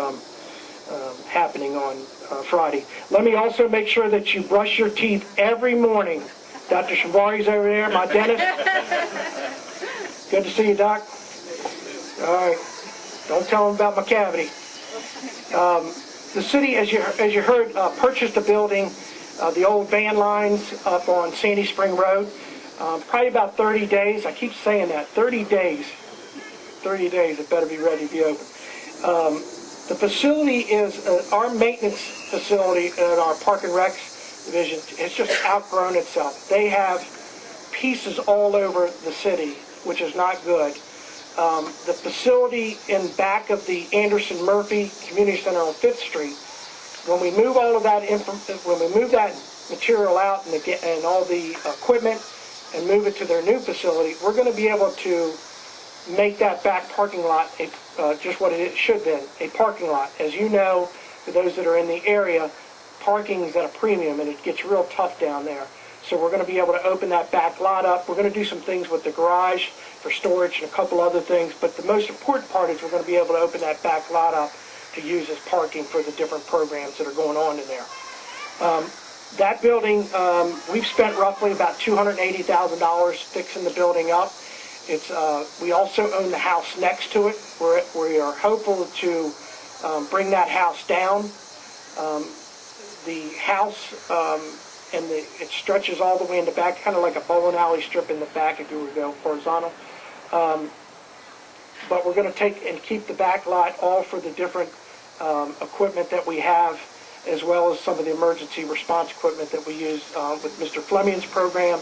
happening on Friday. Let me also make sure that you brush your teeth every morning. Dr. Shabari's over there, my dentist. Good to see you, Doc. All right. Don't tell him about my cavity. The city, as you heard, purchased a building, the old van lines up on Sandy Spring Road. Probably about 30 days. I keep saying that. 30 days. 30 days. It better be ready to be open. The facility is our maintenance facility at our Park and Recs division. It's just outgrown itself. They have pieces all over the city, which is not good. The facility in back of the Anderson Murphy Community Center on 5th Street, when we move all of that when we move that material out and all the equipment and move it to their new facility, we're going to be able to make that back parking lot just what it should have been, a parking lot. As you know, for those that are in the area, parking is at a premium and it gets real tough down there. So we're going to be able to open that back lot up. We're going to do some things with the garage for storage and a couple other things, but the most important part is we're going to be able to open that back lot up to use as parking for the different programs that are going on in there. That building, we've spent roughly about $280,000 fixing the building up. We also own the house next to it. We are hopeful to bring that house down. The house, it stretches all the way in the back, kind of like a bowling alley strip in the back if you were to go horizontal. But we're going to take and keep the back lot all for the different equipment that we have, as well as some of the emergency response equipment that we use with Mr. Fleming's program.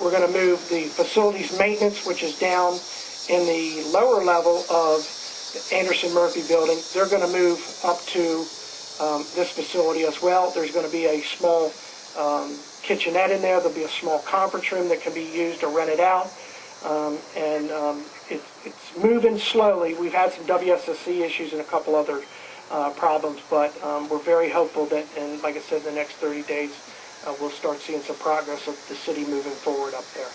We're going to move the facilities maintenance, which is down in the lower level of the Anderson Murphy building. They're going to move up to this facility as well. There's going to be a small kitchenette in there. There'll be a small conference room that can be used or rented out. It's moving slowly. We've had some WSSC issues and a couple other problems, but we're very hopeful that, and like I said, in the next 30 days, we'll start seeing some progress of the city moving forward up there.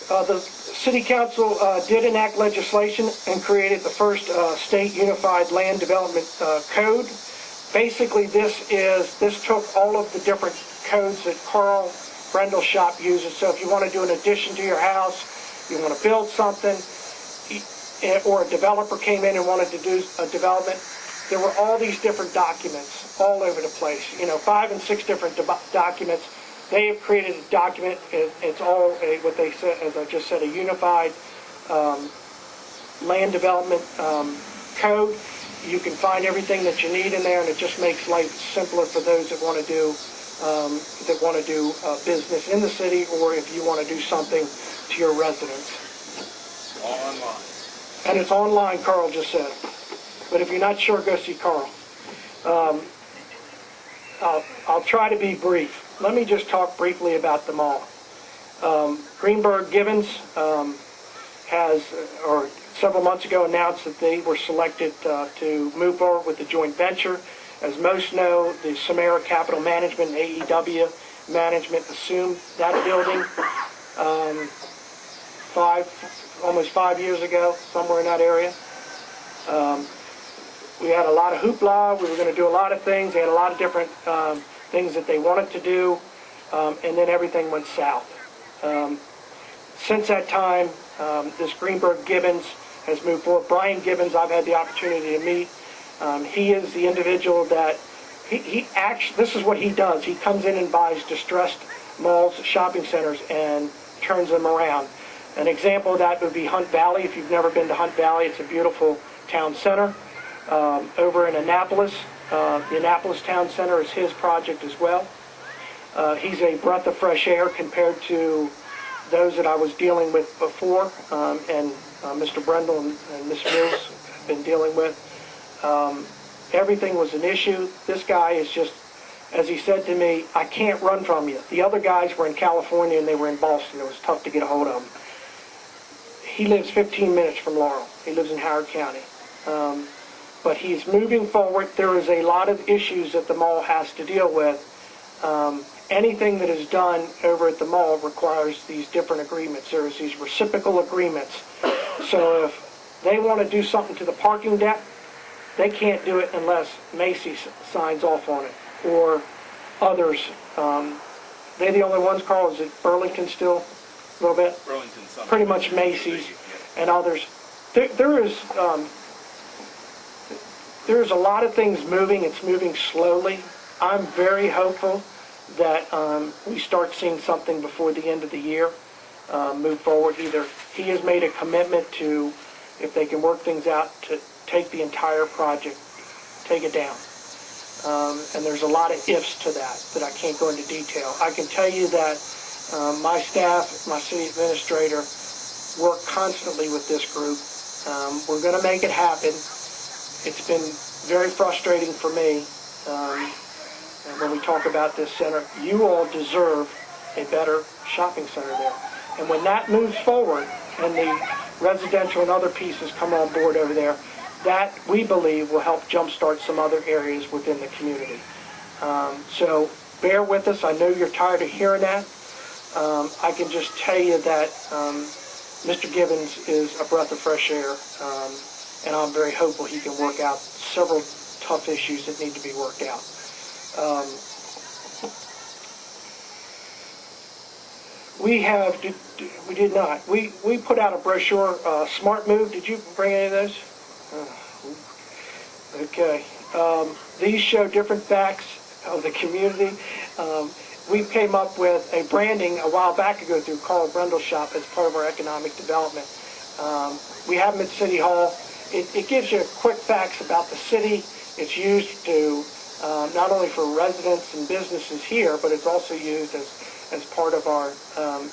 The City Council did enact legislation and created the first state unified land development code. Basically, this took all of the different codes that Carl Brendel's shop uses. So if you want to do an addition to your house, you want to build something, or a developer came in and wanted to do a development, there were all these different documents all over the place. 5 and 6 different documents. They have created a document. It's all what they said, as I just said, a unified land development code. You can find everything that you need in there, and it just makes life simpler for those that want to do business in the city, or if you want to do something to your residents. All online. And it's online, Carl just said. But if you're not sure, go see Carl. I'll try to be brief. Let me just talk briefly about the mall. Greenberg Gibbons or several months ago, announced that they were selected to move forward with the joint venture. As most know, the Samara Capital Management, AEW Management, assumed that building almost 5 years ago, somewhere in that area. We had a lot of hoopla. We were going to do a lot of things. They had a lot of different things that they wanted to do, and then everything went south. Since that time, this Greenberg Gibbons has moved forward. Brian Gibbons, I've had the opportunity to meet. He is the individual that he actually, this is what he does. He comes in and buys distressed malls, shopping centers, and turns them around. An example of that would be Hunt Valley. If you've never been to Hunt Valley, it's a beautiful town center. Over in Annapolis, the Annapolis Town Center is his project as well. He's a breath of fresh air compared to those that I was dealing with before, and Mr. Brendel and Ms. Mills have been dealing with. Everything was an issue. This guy is just, as he said to me, I can't run from you. The other guys were in California and they were in Boston. It was tough to get a hold of him. He lives 15 minutes from Laurel. He lives in Howard County. But he's moving forward. There is a lot of issues that the mall has to deal with. Anything that is done over at the mall requires these different agreements. There's these reciprocal agreements. So if they want to do something to the parking deck, they can't do it unless Macy's signs off on it, or others. They're the only ones, Carl. Is it Burlington still a little bit? Burlington, something. Pretty much Macy's and others. There's a lot of things moving. It's moving slowly. I'm very hopeful that we start seeing something before the end of the year move forward. Either he has made a commitment to, if they can work things out, to take the entire project, take it down. And there's a lot of ifs to that I can't go into detail. I can tell you that my staff, my city administrator, work constantly with this group. We're going to make it happen. It's been very frustrating for me. And when we talk about this center, you all deserve a better shopping center there. And when that moves forward and the residential and other pieces come on board over there, that, we believe, will help jumpstart some other areas within the community. So bear with us. I know you're tired of hearing that. I can just tell you that Mr. Gibbons is a breath of fresh air, and I'm very hopeful he can work out several tough issues that need to be worked out. We put out a brochure, Smart Move. Did you bring any of those? Okay. These show different facts of the community. We came up with a branding a while back ago through Carl Brendel's shop as part of our economic development. We have them at City Hall. It gives you quick facts about the city. It's used to not only for residents and businesses here, but it's also used as part of our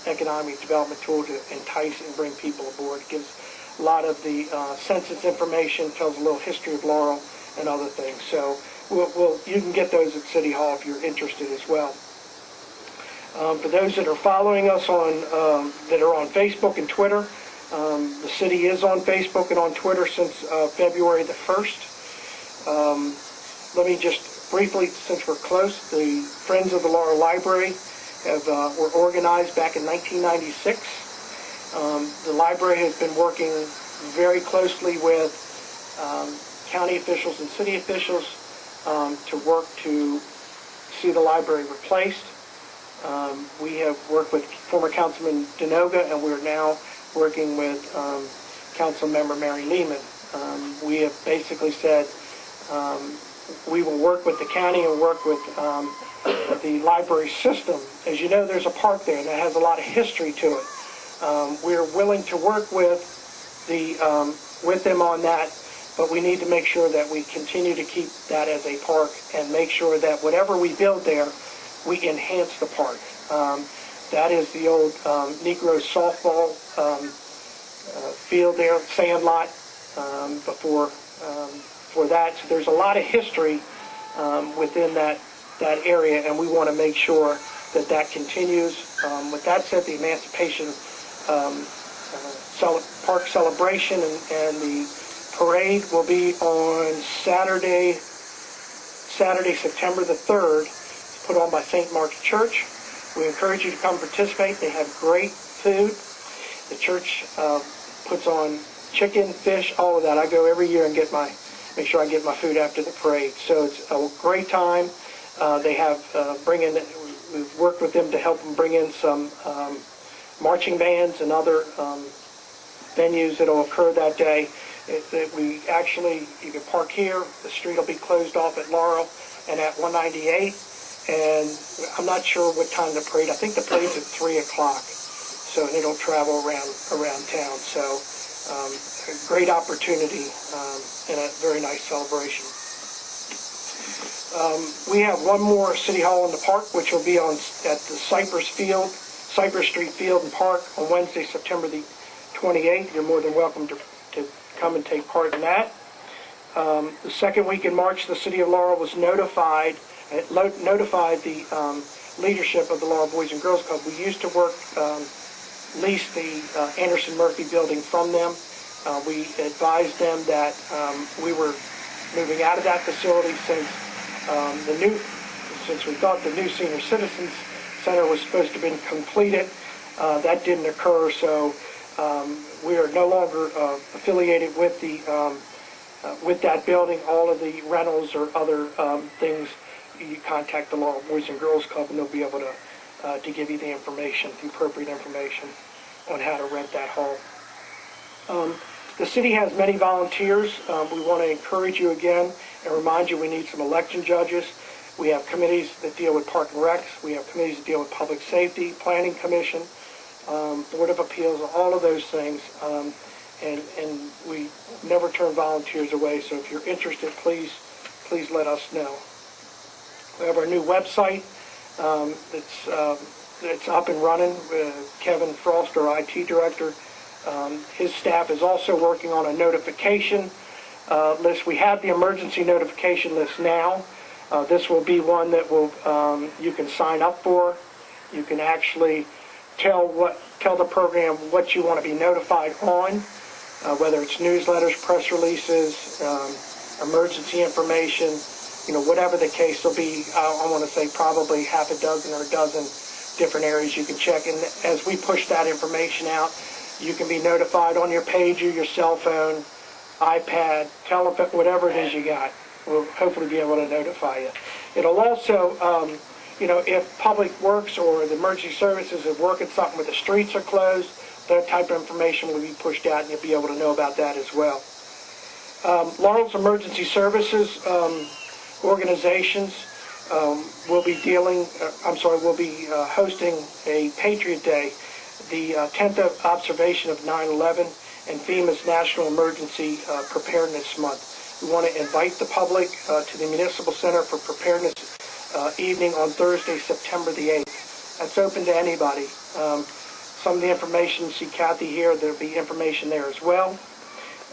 economic development tool to entice and bring people aboard. It gives a lot of the census information, tells a little history of Laurel and other things. So you can get those at City Hall if you're interested as well. For those that are following us that are on Facebook and Twitter, the city is on Facebook and on Twitter since February the 1st. Let me just briefly, since we're close, the Friends of the Laurel Library were organized back in 1996. The library has been working very closely with county officials and city officials to work to see the library replaced. We have worked with former Councilman Denoga, and we're now working with Council Member Mary Lehman. We have basically said we will work with the county and work with the library system. As you know, there's a park there that has a lot of history to it. We're willing to work with them on that, but we need to make sure that we continue to keep that as a park and make sure that whatever we build there, we enhance the park. That is the old Negro softball field there, sand lot before that. So there's a lot of history within that area, and we want to make sure that that continues. With that said, the Emancipation Park celebration and the parade will be on Saturday, September the 3rd. It's put on by St. Mark's Church. We encourage you to come participate. They have great food. The church puts on chicken, fish, all of that. I go every year and make sure I get my food after the parade. So it's a great time. They have we've worked with them to help them bring in some marching bands and other venues that will occur that day. You can park here. The street will be closed off at Laurel and at 198. And I'm not sure what time the parade. I think the parade's at 3 o'clock. So it'll travel around town. So a great opportunity and a very nice celebration. We have one more City Hall in the Park, which will be at the Cypress Street Field and Park on Wednesday, September the 28th. You're more than welcome to come and take part in that. The second week in March, the City of Laurel was notified the leadership of the Laurel Boys and Girls Club. We used to lease the Anderson Murphy building from them. We advised them that we were moving out of that facility since we thought the new Senior Citizens Center was supposed to have been completed. That didn't occur, so we are no longer affiliated with that building. All of the rentals or other things, you contact the Laurel Boys and Girls Club, and they'll be able to give you the appropriate information on how to rent that hall. The city has many volunteers. We want to encourage you again and remind you we need some election judges. We have committees that deal with Park and Recs. We have committees that deal with Public Safety, Planning Commission, Board of Appeals, all of those things. And we never turn volunteers away. So if you're interested, please let us know. We have our new website. It's up and running. Kevin Frost, our IT director, his staff is also working on a notification list. We have the emergency notification list now. This will be one that you can sign up for. You can actually tell the program what you want to be notified on, whether it's newsletters, press releases, emergency information, whatever the case will be. I want to say probably half a dozen or a dozen different areas you can check. And as we push that information out, you can be notified on your pager, your cell phone, iPad, telephone, whatever it is you got. We'll hopefully be able to notify you. It'll also, if Public Works or the emergency services are working something where the streets are closed, that type of information will be pushed out, and you'll be able to know about that as well. Laurel's Emergency Services organizations will be hosting a Patriot Day, the 10th observation of 9/11, and FEMA's National Emergency Preparedness Month. We want to invite the public to the Municipal Center for Preparedness evening on Thursday, September the 8th. That's open to anybody. Some of the information, you see Kathy here, there'll be information there as well.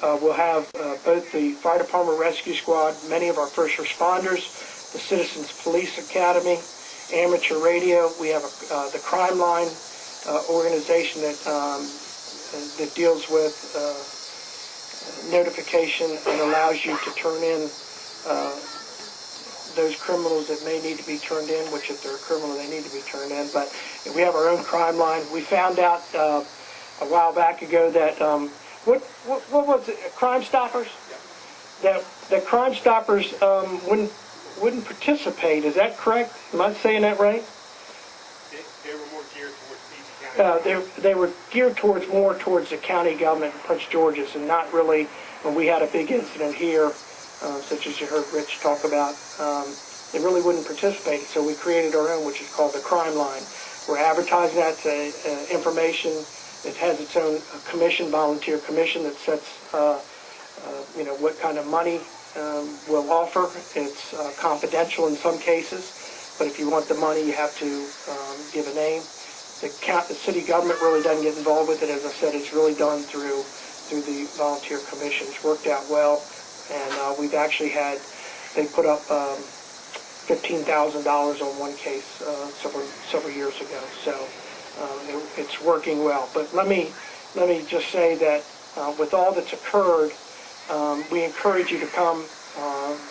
We'll have both the Fire Department Rescue Squad, many of our first responders, the Citizens Police Academy, amateur radio. We have the Crime Line organization that deals with notification and allows you to turn in those criminals that may need to be turned in, which if they're a criminal, they need to be turned in. But we have our own crime line. We found out a while back ago that, what was it, Crime Stoppers? That Crime Stoppers wouldn't participate, is that correct? Am I saying that right? They were more geared towards PG County. They were geared more towards the county government in Prince George's, and not really when we had a big incident here, such as you heard Rich talk about. They really wouldn't participate, so we created our own, which is called the Crime Line. We're advertising that information. It has its own commission, volunteer commission, that sets what kind of money we'll offer. It's confidential in some cases, but if you want the money, you have to give a name. The city government really doesn't get involved with it. As I said, it's really done through the volunteer commission. It's worked out well, and we've actually had, they put up $15,000 on one case several years ago. So it's working well. But let me just say that with all that's occurred, we encourage you to come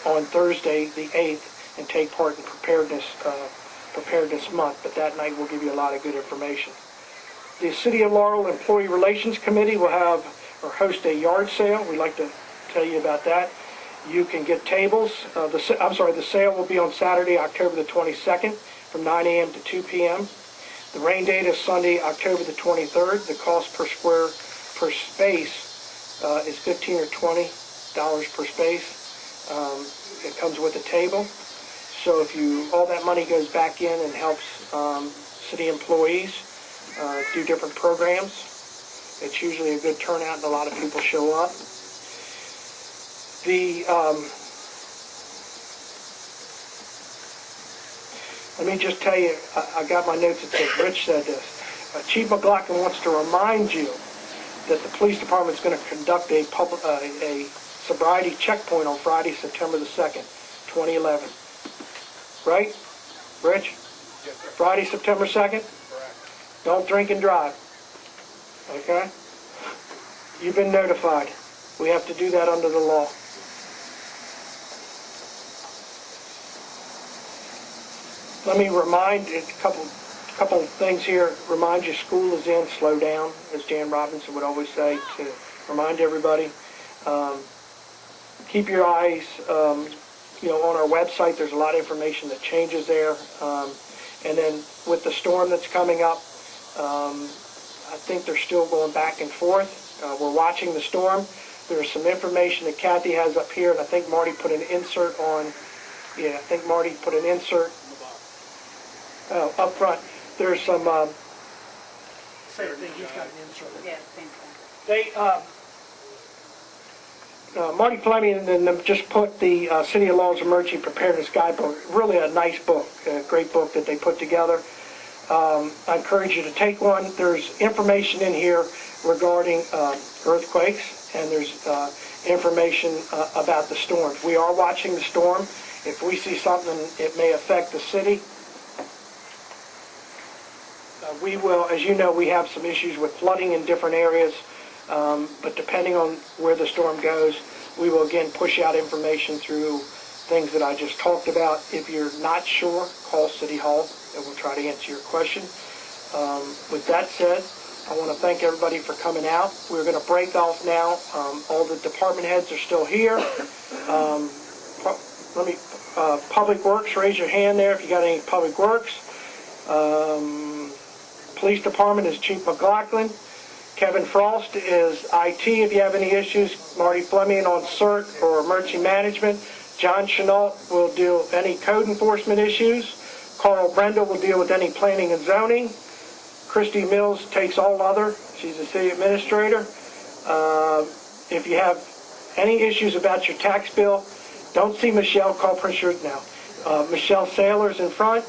on Thursday, the 8th, and take part in Preparedness Month. But that night we'll give you a lot of good information. The City of Laurel Employee Relations Committee will have or host a yard sale. We'd like to tell you about that. You can get tables. The sale will be on Saturday, October the 22nd, from 9 a.m. to 2 p.m. The rain date is Sunday, October the 23rd. The cost per space is $15 or $20 per space. It comes with a table. So all that money goes back in and helps city employees do different programs. It's usually a good turnout and a lot of people show up. Let me just tell you, I got my notes that says Rich said this. Chief McLaughlin wants to remind you that the police department is going to conduct a sobriety checkpoint on Friday, September the 2nd, 2011. Right, Rich? Yes, sir. Friday, September 2nd? Correct. Don't drink and drive. Okay? You've been notified. We have to do that under the law. Let me remind a couple things here. Remind you, school is in. Slow down, as Jan Robinson would always say, to remind everybody. Keep your eyes, on our website. There's a lot of information that changes there. And then with the storm that's coming up, I think they're still going back and forth. We're watching the storm. There's some information that Kathy has up here, and I think Marty put an insert on. Yeah, I think Marty put an insert up front. There's some. Same thing. He's got an insert. Yeah, same thing. Marty Fleming and them just put the City of Laurel's Emergency Preparedness Guidebook. Really a nice book, a great book that they put together. I encourage you to take one. There's information in here regarding earthquakes, and there's information about the storms. We are watching the storm. If we see something, it may affect the city. We will, as you know, we have some issues with flooding in different areas, but depending on where the storm goes, we will again push out information through things that I just talked about. If you're not sure, call City Hall, and we'll try to answer your question. With that said, I want to thank everybody for coming out. We're going to break off now. All the department heads are still here. Public Works, raise your hand there if you got any Public Works. Police Department is Chief McLaughlin. Kevin Frost is IT if you have any issues. Marty Fleming on CERT or Emergency Management. John Chenault will deal with any code enforcement issues. Carl Brendel will deal with any planning and zoning. Christy Mills takes all other. She's the city administrator. If you have any issues about your tax bill, don't see Michelle, call Prince George now. Michelle Saylor's in front.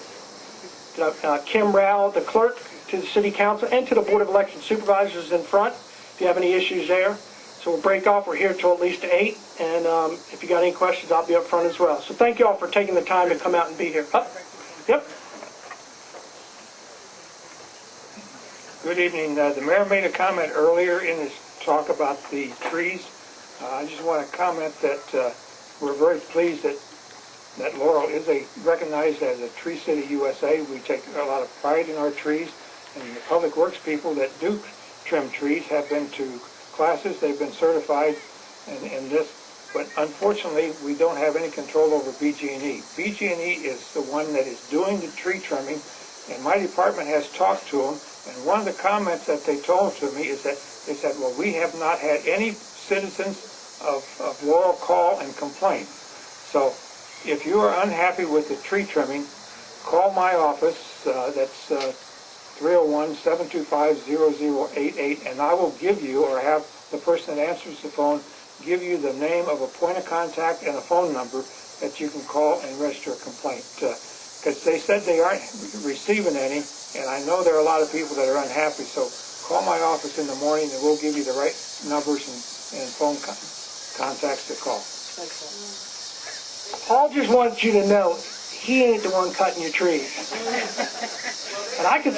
Kim Rowell, the clerk to the City Council, and to the Board of Election Supervisors in front, if you have any issues there. So we'll break off. We're here till at least 8, and if you got any questions, I'll be up front as well. So thank you all for taking the time to come out and be here. Yep. Good evening. The mayor made a comment earlier in his talk about the trees. I just want to comment that we're very pleased that Laurel is recognized as a Tree City USA. We take a lot of pride in our trees, and the Public Works people that do trim trees have been to classes. They've been certified in this. But unfortunately, we don't have any control over BG&E. BG&E is the one that is doing the tree trimming, and my department has talked to them. And one of the comments that they told to me is that they said, well, we have not had any citizens of Laurel call and complain. So if you are unhappy with the tree trimming, call my office. That's 301-725-0088, and I will give you, or have the person that answers the phone, give you the name of a point of contact and a phone number that you can call and register a complaint. Because they said they aren't receiving any, and I know there are a lot of people that are unhappy, so call my office in the morning and we'll give you the right numbers and phone contacts to call. Paul just wants you to know he ain't the one cutting your trees. And I could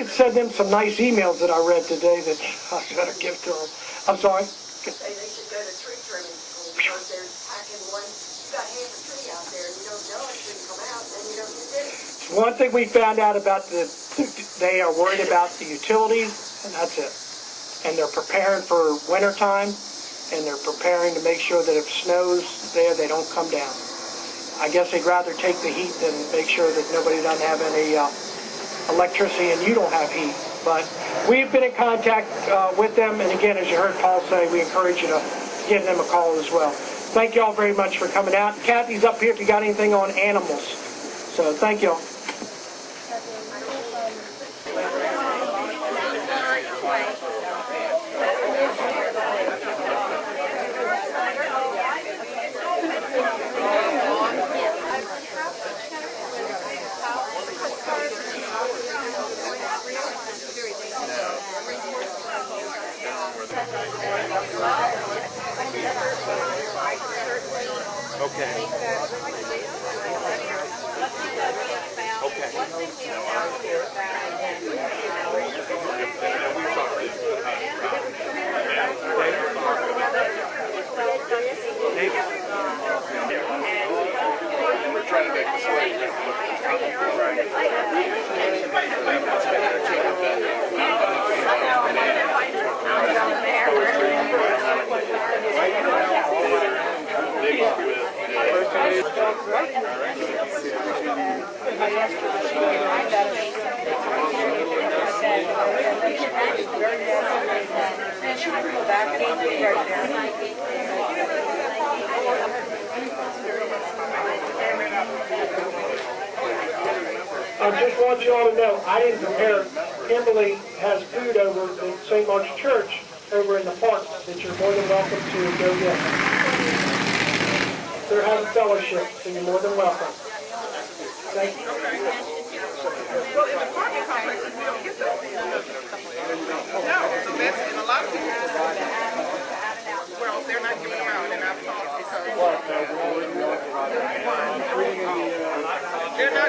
send them some nice emails that I read today that I gotta give to them. I'm sorry. Say they should go to tree trimming school because they're packing one. You got half a tree out there and you don't know it shouldn't come out, then you don't get it. One thing we found out about they are worried about the utilities, and that's it. And they're preparing for winter time, and they're preparing to make sure that if it snows there, they don't come down. I guess they'd rather take the heat than make sure that nobody doesn't have any electricity and you don't have heat. But we've been in contact with them, and again, as you heard Paul say, we encourage you to give them a call as well. Thank you all very much for coming out. Kathy's up here if you got anything on animals. So thank you all. We're trying to make the slate look I just want you all to know, I didn't prepare. Kimberly has food over at St. Mark's Church over in the park that you're more than welcome to go get. They're having fellowship, so you're more than welcome. Thank you. Well, in the parking complex, we don't get those. No, so that's in a lot of people. Well, they're not giving them out, and I've talked because they're not.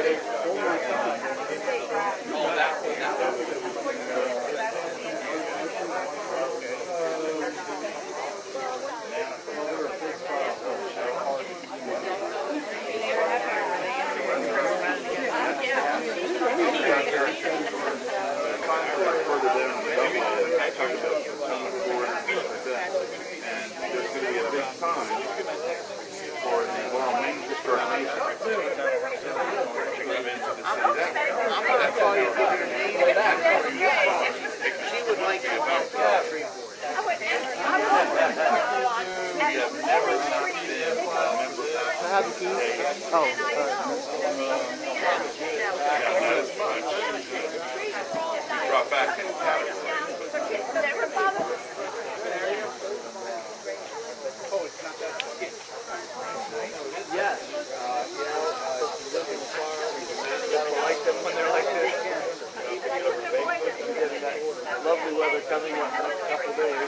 Brought back in Yes. You live in the farm, you gotta like them when they're like this. Getting that lovely weather coming up in a couple days.